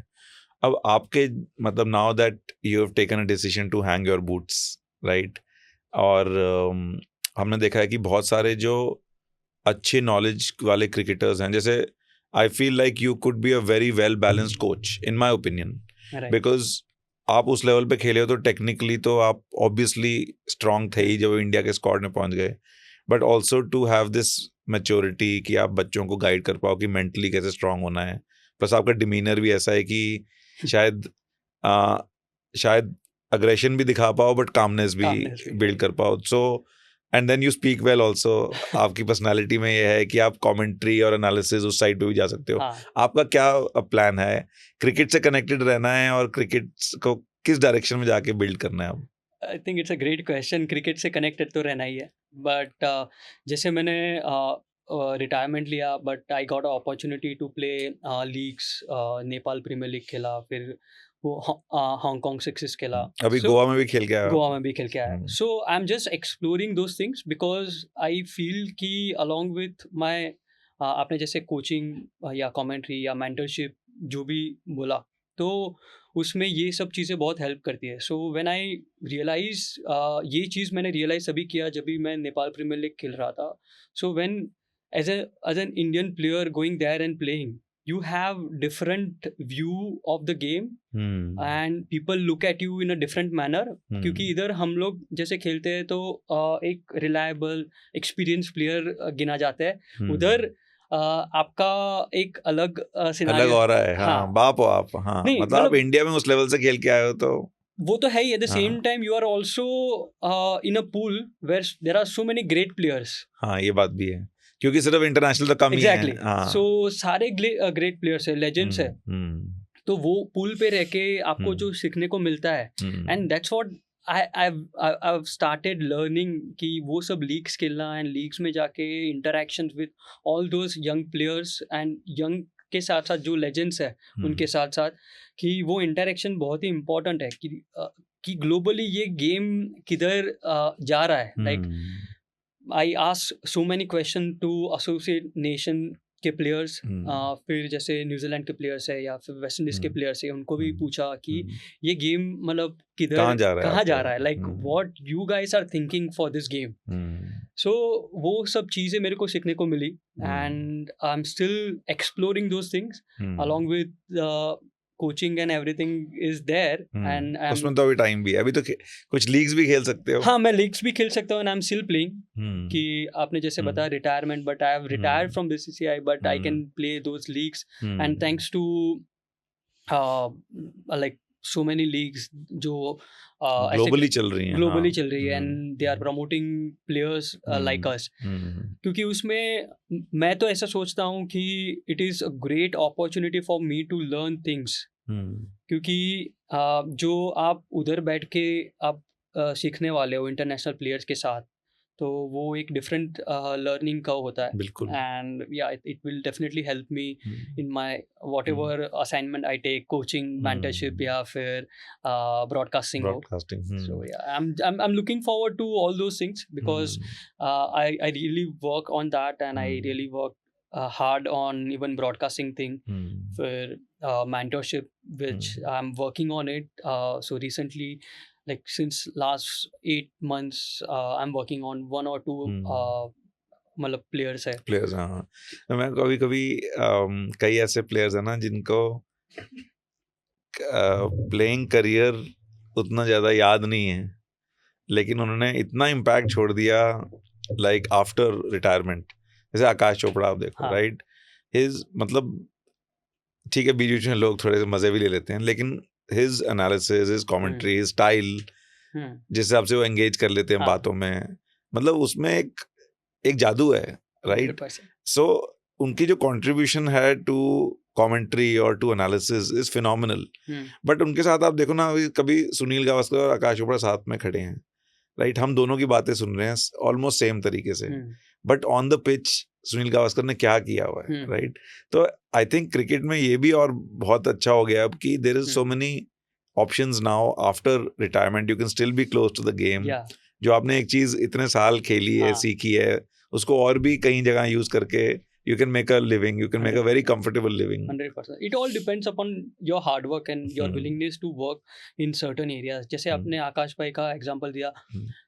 अब आपके मतलब now that you have taken a decision to hang your boots, right? और हमने देखा है कि बहुत सारे जो अच्छे knowledge वाले cricketers हैं, जैसे I feel like you could be a very well balanced coach in my opinion. Because आप उस लेवल पे खेले हो तो टेक्निकली तो आप ऑब्वियसली स्ट्रांग थे ही जब इंडिया के स्क्वाड में पहुंच गए. But also to have this maturity कि आप बच्चों को गाइड कर पाओ कि मेंटली कैसे स्ट्रांग होना है. प्लस आपका डिमीनर भी ऐसा है कि शायद अग्रेशन भी दिखा पाओ बट कामनेस भी बिल्ड कर पाओ. So and then you speak well also. आपकी पर्सनालिटी में ये है कि आप कमेंट्री और एनालिसिस उस साइड पे भी जा सकते हो. आपका क्या प्लान है? क्रिकेट से कनेक्टेड रहना है और क्रिकेट को किस डायरेक्शन में जाके बिल्ड करना है? I think it's a great question. Cricket से कनेक्टेड तो रहना ही है, बट जैसे मैंने रिटायरमेंट लिया but I got a opportunity to play leagues. Nepal Premier League खेला, फिर वो हांगकांग सिक्सेस खेला. अभी गोवा में भी खेल के आया. So I am just exploring those things because I feel कि अलॉन्ग विथ माई आपने जैसे कोचिंग या कमेंट्री या मेंटरशिप जो भी बोला तो उसमें ये सब चीज़ें बहुत हेल्प करती है. सो व्हेन आई रियलाइज ये चीज़ मैंने रियलाइज तभी किया जब भी मैं नेपाल प्रीमियर लीग खेल रहा था. So when as an Indian player going there and playing you have different view of the game and people look at you in a different manner. क्योंकि इधर हम लोग जैसे खेलते हैं तो एक reliable experienced player गिना जाता है. उधर आपका एक अलग अलग सिनेरियो हो रहा है। हाँ, बाप हो आप। हाँ, नहीं, मतलब आप मतलब इंडिया में उस लेवल से खेल के आए हो तो वो तो है ही। एट द हाँ, same time you are also in a pool where there are so many great players. हाँ, ये बात भी है क्योंकि सिर्फ इंटरनेशनल तो कम ही है। एग्जैक्टली। हाँ। सो सारे ग्रेट प्लेयर्स है, लेजेंड्स है। हम्म तो वो पूल पे रह के आपको हम्म जो सीखने को मिलता है, hmm and that's what I started learning कि वो सब लीग्स खेलना एंड लीग्स में जाके interactions with all those young players and young के साथ साथ जो लेजेंड्स है उनके साथ साथ, कि वो इंटरेक्शन बहुत ही इम्पोर्टेंट है कि ग्लोबली ये गेम किधर जा रहा है। Like I ask so many question to associate nation के प्लेयर्स, फिर जैसे न्यूजीलैंड के प्लेयर्स है या फिर वेस्ट इंडीज के प्लेयर्स है, उनको भी पूछा कि ये गेम मतलब कहाँ जा रहा है कहाँ जा आपका? रहा है, like what you guys are thinking for this game. So वो सब चीज़ें मेरे को सीखने को मिली, and I am still exploring those things along with coaching and everything is there, and I am उसमें तो अभी टाइम भी है, अभी तो कुछ लीग्स भी खेल सकते हो। हाँ, मैं लीग्स भी खेल सकता हूँ and I am still playing. कि आपने जैसे हम्म बताया retirement, but I have retired from BCCI, but I can play those leagues, and thanks to like so many leagues जो ऐसे ग्लोबली चल रही हैं। ग्लोबली हाँ। चल रही है, and they are promoting players like us. क्योंकि उसमें मैं तो ऐसा सोचता हूँ कि it is a great opportunity for me to learn things. क्योंकि जो आप उधर बैठ के आप सीखने वाले हो इंटरनेशनल प्लेयर्स के साथ, तो वो एक डिफरेंट लर्निंग का होता है, बिल्कुल। एंड या it will definitely help me in my whatever assignment I take, coaching, mentorship या फिर ब्रॉडकास्टिंग हो। Broadcasting. So yeah, I'm looking forward to all those things because I really work on that, and I really work hard on even broadcasting thing for mentorship, which I'm working on it. So recently, like since last 8 months, I'm working on one or two मतलब players है। Players, हाँ। तो मैं कभी कभी कई ऐसे players हैं ना जिनको प्लेइंग करियर उतना ज़्यादा याद नहीं है, लेकिन उन्होंने इतना इम्पैक्ट छोड़ दिया लाइक आफ्टर रिटायरमेंट। जैसे आकाश चोपड़ा आप देखो, राइट? हिज मतलब ठीक है, बीच बीच में लोग थोड़े से मज़े भी ले लेते हैं, लेकिन his analysis, his commentary, his style, जिस हिसाब से वो एंगेज कर लेते हैं बातों में, मतलब उसमें एक जादू है, राइट? सो उनकी जो कंट्रीब्यूशन है टू कमेंट्री और to analysis is phenomenal. But उनके साथ आप देखो ना, कभी सुनील गावस्कर और आकाश चोपड़ा साथ में खड़े हैं, राइट? हम दोनों की बातें सुन रहे हैं ऑलमोस्ट सेम तरीके से, but on the pitch Sunil Gavaskar ने क्या किया हुआ है, राइट? तो आई थिंक क्रिकेट में ये भी और बहुत अच्छा हो गया अब कि there is so many options now after retirement, you can still be close to the game. जो आपने एक चीज इतने साल खेली है, सीखी है, उसको और भी कई जगह यूज करके you can make a living, you can make a very comfortable living. 100%. It all depends upon your hard work and your willingness to work in certain areas. जैसे आपने आकाश भाई का एग्जांपल दिया,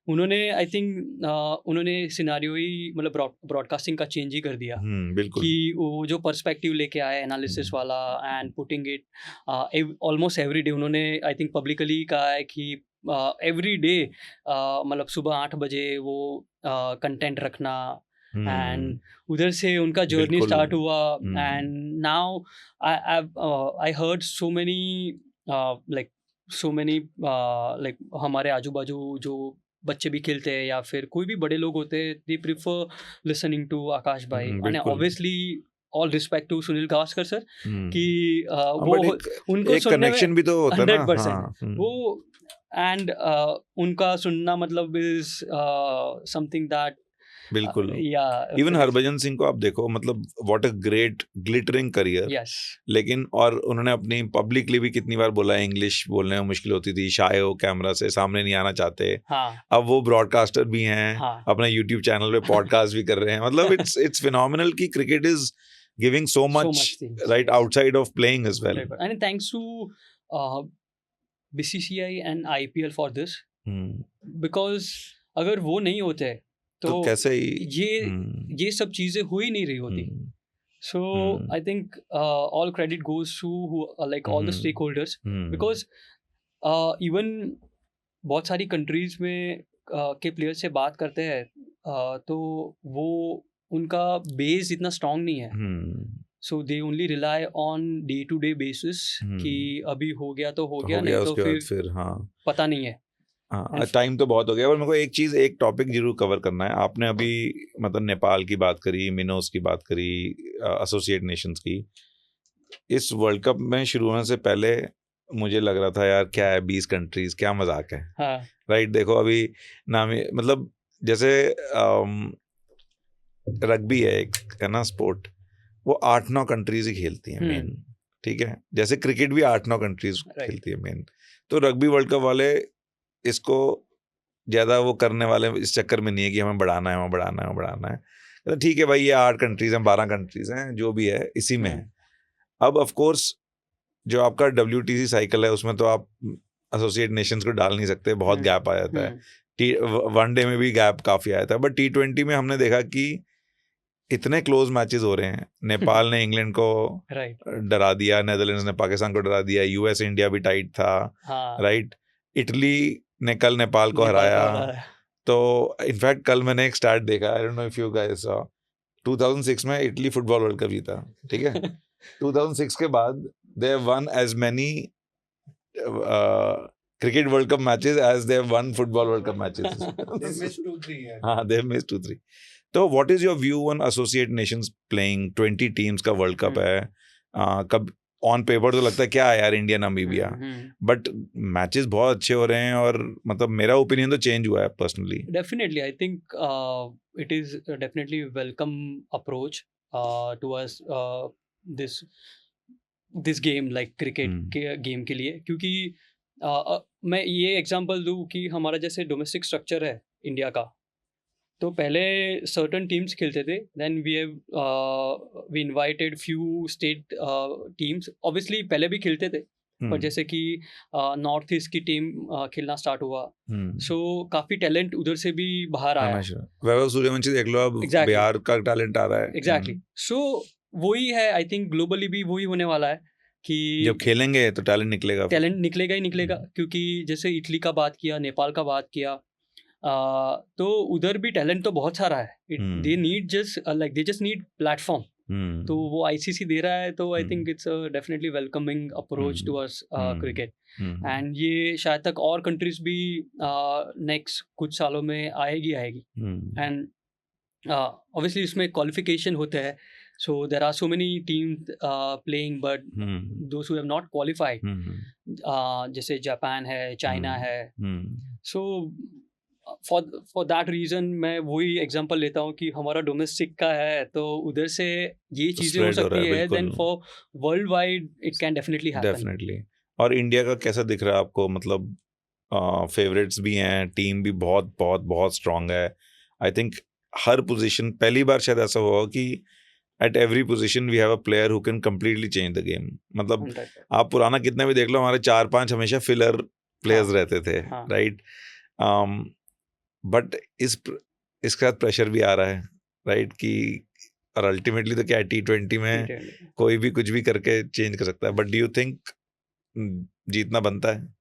उन्होंने आई थिंक उन्होंने scenario ही मतलब broadcasting का change ही कर दिया। बिल्कुल। कि वो जो पर्सपेक्टिव लेके आए एनालिसिस वाला and putting it almost every day, उन्होंने आई थिंक पब्लिकली कहा है कि एवरी डे मतलब सुबह 8 बजे वो कंटेंट रखना, एंड उधर से उनका जर्नी स्टार्ट हुआ, and now I heard so many like हमारे आजू बाजू जो बच्चे भी खेलते हैं या फिर कोई भी बड़े लोग होते हैं, they prefer listening to Akash भाई, and obviously all respect to Sunil Gavaskar sir कि वो उनको एक कनेक्शन भी तो होता है ना। 100% वो, एंड उनका सुनना मतलब इज समथिंग दैट बिल्कुल। इवन हरभजन सिंह को आप देखो, मतलब what a great glittering career, लेकिन और उन्होंने अपनी पब्लिकली भी कितनी बार बोला इंग्लिश बोलने में मुश्किल होती थी, शाय हो, कैमरा से सामने नहीं आना चाहते। अब वो ब्रॉडकास्टर भी हैं, अपना यूट्यूब चैनल पे पॉडकास्ट भी कर रहे हैं। मतलब इट्स फिनोमिनल कि cricket is giving so much right outside of playing as well, and thanks to BCCI and IPL for this, because अगर वो नहीं होते तो कैसे ये सब चीजें हो ही नहीं रही होती। So I think all credit goes to like all the stakeholders, because even बहुत सारी कंट्रीज में के प्लेयर्स से बात करते हैं तो वो उनका बेस इतना स्ट्रांग नहीं है, hmm, so they only rely on day to day basis कि अभी हो गया तो हो गया, नहीं तो उसके बाद फिर फिर हाँ पता नहीं है। हाँ टाइम तो बहुत हो गया। पर मेरे को एक चीज़, एक टॉपिक जरूर कवर करना है। आपने अभी मतलब नेपाल की बात करी, मिनोस की बात करी, एसोसिएट नेशंस की। इस वर्ल्ड कप में शुरू होने से पहले मुझे लग रहा था यार क्या है 20 कंट्रीज, क्या मजाक है। हाँ राइट, देखो अभी नामी मतलब जैसे रग्बी है एक, है ना स्पोर्ट, वो 8-9 कंट्रीज ही खेलती हैं मेन, ठीक है। जैसे क्रिकेट भी 8-9 कंट्रीज खेलती है मेन। तो रग्बी वर्ल्ड कप वाले इसको ज़्यादा वो करने वाले इस चक्कर में नहीं है कि हमें बढ़ाना है, हमें बढ़ाना है, हमें बढ़ाना है। तो ठीक है भाई, ये 8 कंट्रीज हैं, 12 कंट्रीज हैं, जो भी है इसी में है। अब ऑफ कोर्स जो आपका WTC साइकिल है उसमें तो आप एसोसिएट नेशंस को डाल नहीं सकते, बहुत गैप आ जाता है। वनडे में भी गैप काफ़ी आया था, बट T20 में हमने देखा कि इतने क्लोज मैचेस हो रहे हैं। नेपाल ने इंग्लैंड को डरा दिया, नेदरलैंड्स ने पाकिस्तान को डरा दिया, US इंडिया भी टाइट था, राइट। इटली ने कल नेपाल को हराया। तो इनफैक्ट कल मैंने एक स्टैट देखा, आई don't know if you guys saw, 2006 में इटली फुटबॉल वर्ल्ड कप जीता, ठीक है। 2006 के बाद they have won as many cricket World Cup matches as they have won football World Cup matches. They missed 2-3. हाँ, they have missed 2-3. तो what is your view on associate nations playing 20 teams का World Cup है? कब on paper तो लगता है क्या है यार इंडिया नामीबिया, बट मैचेस बहुत अच्छे हो रहे हैं और मतलब मेरा ओपिनियन तो चेंज हुआ है personally. Definitely I think it is definitely welcome approach towards this game, like cricket के गेम के लिए, क्योंकि मैं ये एग्जांपल दूं कि हमारा जैसे डोमेस्टिक स्ट्रक्चर है इंडिया का, तो पहले सर्टन टीम्स खेलते थे, then we invited few state teams, obviously पहले भी खेलते थे, पर जैसे कि नॉर्थ ईस्ट की टीम खेलना स्टार्ट हुआ, सो काफ़ी टैलेंट उधर से भी बाहर आया। वैभव सूर्यवंशी देख लो, अब बिहार का टैलेंट आ रहा है। एग्जैक्टली, सो वही है, आई थिंक ग्लोबली भी वही होने वाला है कि जब खेलेंगे तो टैलेंट निकलेगा ही निकलेगा। क्योंकि जैसे इटली का बात किया, नेपाल का बात किया, तो उधर भी टैलेंट तो बहुत सारा है। They need just need platform, तो वो ICC दे रहा है, तो I think it's definitely welcoming approach towards cricket. And ये शायद तक और कंट्रीज भी नेक्स्ट कुछ सालों में आएगी। एंड ऑब्वियसली इसमें क्वालिफिकेशन होता है, so there are so many teams playing, but those who have not qualified, जैसे जापान है, चाइना है, so for that reason मैं वही एग्जांपल लेता हूँ कि हमारा डोमेस्टिक का है, तो उधर से ये चीज़ें हो सकती है, then for worldwide it can definitely happen. Definitely. और इंडिया का कैसा दिख रहा है आपको? मतलब फेवरेट्स भी हैं, टीम भी बहुत बहुत बहुत स्ट्रांग है। आई थिंक हर पोजीशन, पहली बार शायद ऐसा हुआ कि at every position we have a player who can completely change the game. मतलब आप पुराना कितने भी देख लो, हमारे 4-5 हमेशा फिलर प्लेयर्स रहते थे, राइट। बट इसके साथ प्रेशर भी आ रहा है, राइट, कि और अल्टीमेटली तो क्या है, T20 में कोई भी कुछ भी करके चेंज कर सकता है। बट डू यू थिंक जीतना बनता है?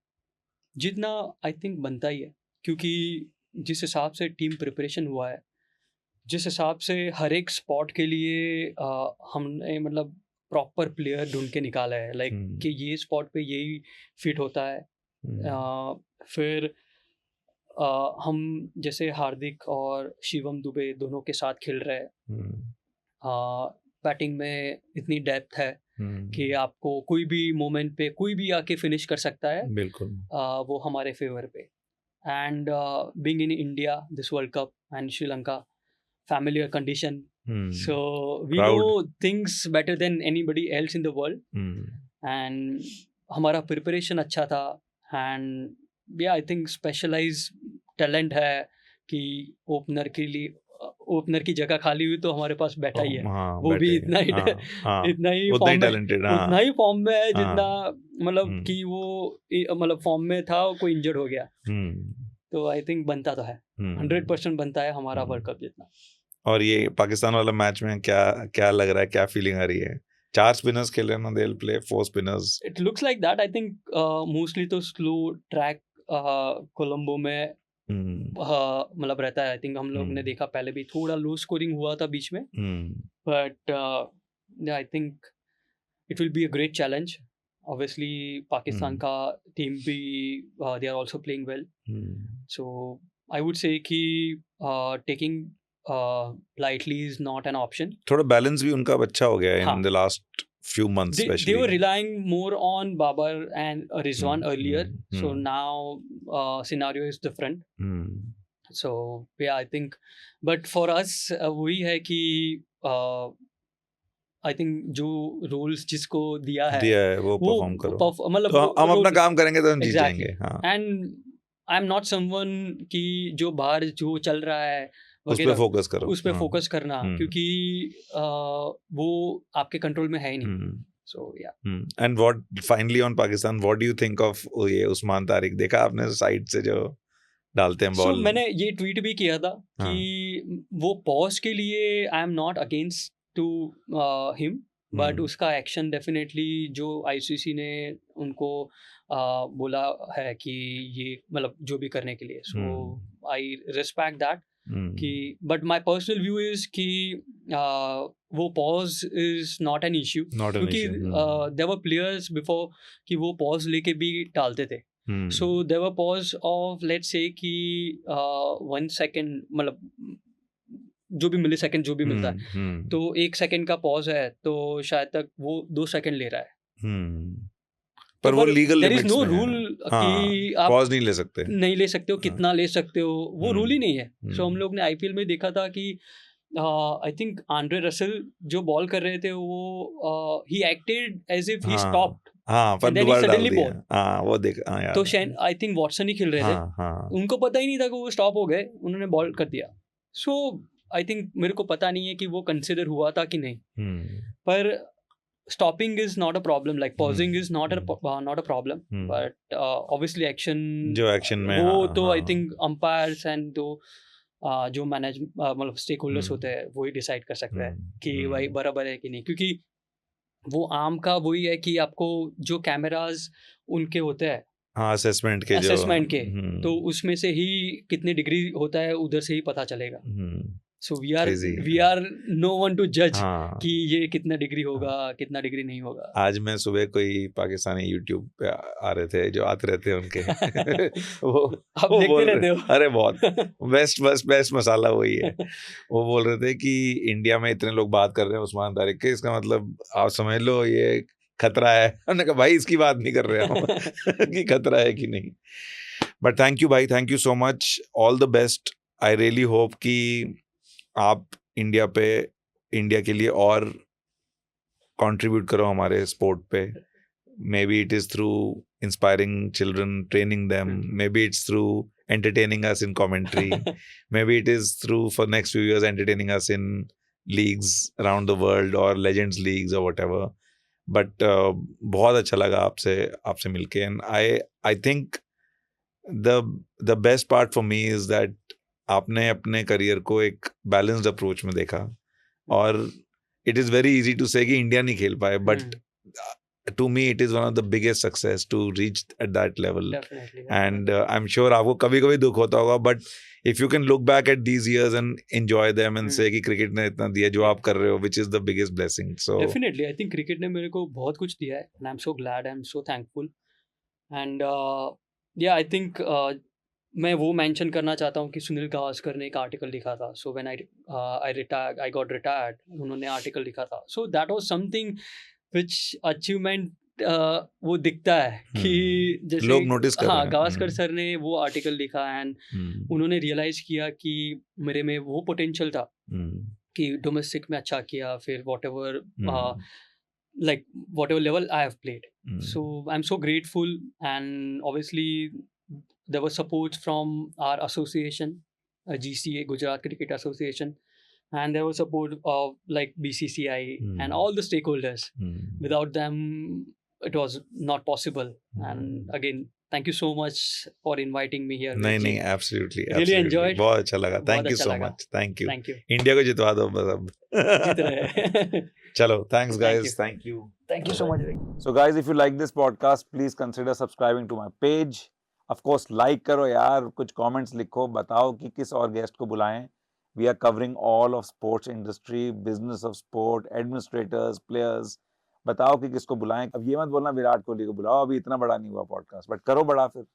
जीतना आई थिंक बनता ही है, क्योंकि जिस हिसाब से टीम प्रिपरेशन हुआ है, जिस हिसाब से हर एक स्पॉट के लिए हमने मतलब प्रॉपर प्लेयर ढूंढ के निकाला है, लाइक कि ये स्पॉट पे यही फिट होता है। फिर हम जैसे हार्दिक और शिवम दुबे दोनों के साथ खेल रहे हैं, बैटिंग में इतनी डेप्थ है कि आपको कोई भी मोमेंट पे कोई भी आके फिनिश कर सकता है, बिल्कुल वो हमारे फेवर पे। And being in India this world cup and Sri Lanka, familiar condition, so we Proud. know things better than anybody else in the world, and हमारा preparation अच्छा था, and yeah I think specialized talent है कि opener के लिए opener की जगह खाली हुई तो हमारे पास बैठा ही है, वो भी इतना ही फॉर्म में है जितना मतलब कि वो मतलब फॉर्म में था, कोई इंजर्ड हो गया, तो आई थिंक बनता तो है, 100% बनता है हमारा वर्ल्ड कप जितना। और ये पाकिस्तान वाला मैच में क्या लग रहा है, क्या फीलिंग आ रही है? 4 स्पिनर्स खेल रहे हैं ना, they'll play 4 spinners. It looks like that. I think mostly तो स्लो ट्रैक कोलंबो में मतलब रहता है। आई थिंक हम लोग ने देखा पहले भी थोड़ा लो स्कोरिंग हुआ था बीच में, but I think it will be a great challenge. Obviously Pakistan का टीम भी they are also playing well, so I would say कि taking lightly is not an option. थोड़ा बैलेंस भी उनका अच्छा हो गया in the last few months especially. They were relying more on Babar and Rizwan earlier, so now scenario is different. So yeah, I think, but for us वही है कि I think जो रोल्स जिसको दिया है वो परफॉर्म करो, मतलब तो हम अपना काम करेंगे तो हम जीत जाएंगे। And I am not someone कि जो बाहर जो चल रहा है उस पे फोकस करो, उस पे फोकस करना, क्योंकि वो आपके कंट्रोल में है ही नहीं। So yeah. And what finally on Pakistan, what do you think of ये उस्मान तारिक? देखा आपने साइड से जो डालते हैं बॉल? So मैंने ये ट्वीट भी किया था कि वो पॉज के लिए I am not against to him, but उसका एक्शन डेफिनेटली जो आईसीसी ने उनको बोला है कि ये मतलब जो भी करने के लिए, सो आई रिस्पेक्ट दैट कि, but my personal view is कि वो pause is not an issue, क्योंकि देयर वर प्लेयर्स बिफोर कि वो पॉज लेके भी डालते थे। So there were pause of let's say कि 1 सेकेंड, मतलब जो भी मिली सेकेंड जो भी मिलता है, तो 1 सेकेंड का पॉज है तो शायद तक वो 2 सेकेंड ले रहा है। पर वो legal there is no rule कि आप पॉज नहीं ले सकते हो, कितना ले सकते हो, वो रूल ही नहीं है। सो हम लोग ने आईपीएल में देखा था कि आई थिंक आंड्रे रसेल जो बॉल कर रहे थे वो ही acted as if he stopped, पर दोबारा डाल दिया। वो देखा यार, तो आई थिंक वॉटसन ही खेल रहे थे, उनको पता ही नहीं था कि वो स्टॉप हो गए, उन्होंने बॉल कर दिया। सो आई थिंक मेरे को पता नहीं है कि वो कंसिडर हुआ था कि नहीं, पर stopping is not a problem, like pausing is not a problem, but obviously action में वो तो I think umpires and जो मैनेज मतलब स्टेक होल्डर्स होते हैं वो ही डिसाइड कर सकते हैं कि भाई बराबर है कि नहीं, क्योंकि वो आम का वही है कि आपको जो कैमरास उनके होते हैं असेसमेंट के तो उसमें से ही कितनी डिग्री होता है उधर से ही पता चलेगा। So we are no one to judge कि ये कितना डिग्री होगा, कितना डिग्री नहीं होगा। आज मैं सुबह कोई पाकिस्तानी यूट्यूब पे आ रहे थे जो आते रहते हैं उनके वो आप देखते रहते हो? अरे बहुत बेस्ट मसाला वही है। वो बोल रहे थे कि इंडिया में इतने लोग बात कर रहे हैं उस्मान तारिक के, इसका मतलब आप समझ लो ये खतरा है। हमने कहा भाई इसकी बात नहीं कर रहे हम कि खतरा है कि नहीं। बट थैंक यू भाई, thank you so much, all the best. I really hope कि आप इंडिया के लिए और कंट्रीब्यूट करो हमारे स्पोर्ट पे। May be it is through inspiring children, training them, may be it's through entertaining us in commentary, maybe it is through for next few years entertaining us in leagues around the world or legends leagues or whatever. But बहुत अच्छा लगा आपसे मिलके, and I think the best part for me is that आपने अपने career को एक balanced approach में देखा, और it is very easy to say कि इंडिया नहीं खेल पाए, but to me it is one of the biggest success to reach at that level. And I am sure आपको कभी कभी दुख होता होगा, but if you can look back at these years and enjoy them and say कि cricket ने इतना दिया जो आप कर रहे हो, which is the biggest blessing. So definitely I think cricket ने मेरे को बहुत कुछ दिया है, and I am so glad, I am so thankful, and या आई थिंक मैं वो मेंशन करना चाहता हूँ कि सुनील गावस्कर ने एक आर्टिकल लिखा था। So when I got retired, उन्होंने आर्टिकल लिखा था, so that was something which achievement वो दिखता है कि जैसे लोग नोटिस कर रहे हैं। गावस्कर सर ने वो आर्टिकल लिखा, एंड उन्होंने रियलाइज किया कि मेरे में वो पोटेंशियल था कि डोमेस्टिक में अच्छा किया, फिर whatever like whatever level I have played. So I'm so grateful, and obviously there was support from our association, GCA, Gujarat Cricket Association, and there was support of like BCCI and all the stakeholders. Without them it was not possible. And again, thank you so much for inviting me here. नहीं, absolutely, really enjoyed. बहुत अच्छा लगा, thank you so much, thank you. India को जितवा दो बस अब। जीत रहे। चलो, thanks guys, thank you so much. So guys, if you like this podcast, please consider subscribing to my page. Of course like करो यार, कुछ कमेंट्स लिखो, बताओ कि किस और गेस्ट को बुलाएं. We are covering all of sports industry, business of sport, administrators, players. बताओ कि किसको बुलाएं. अब ये मत बोलना विराट कोहली को बुलाओ, अभी इतना बड़ा नहीं हुआ पॉडकास्ट, बट करो बड़ा फिर.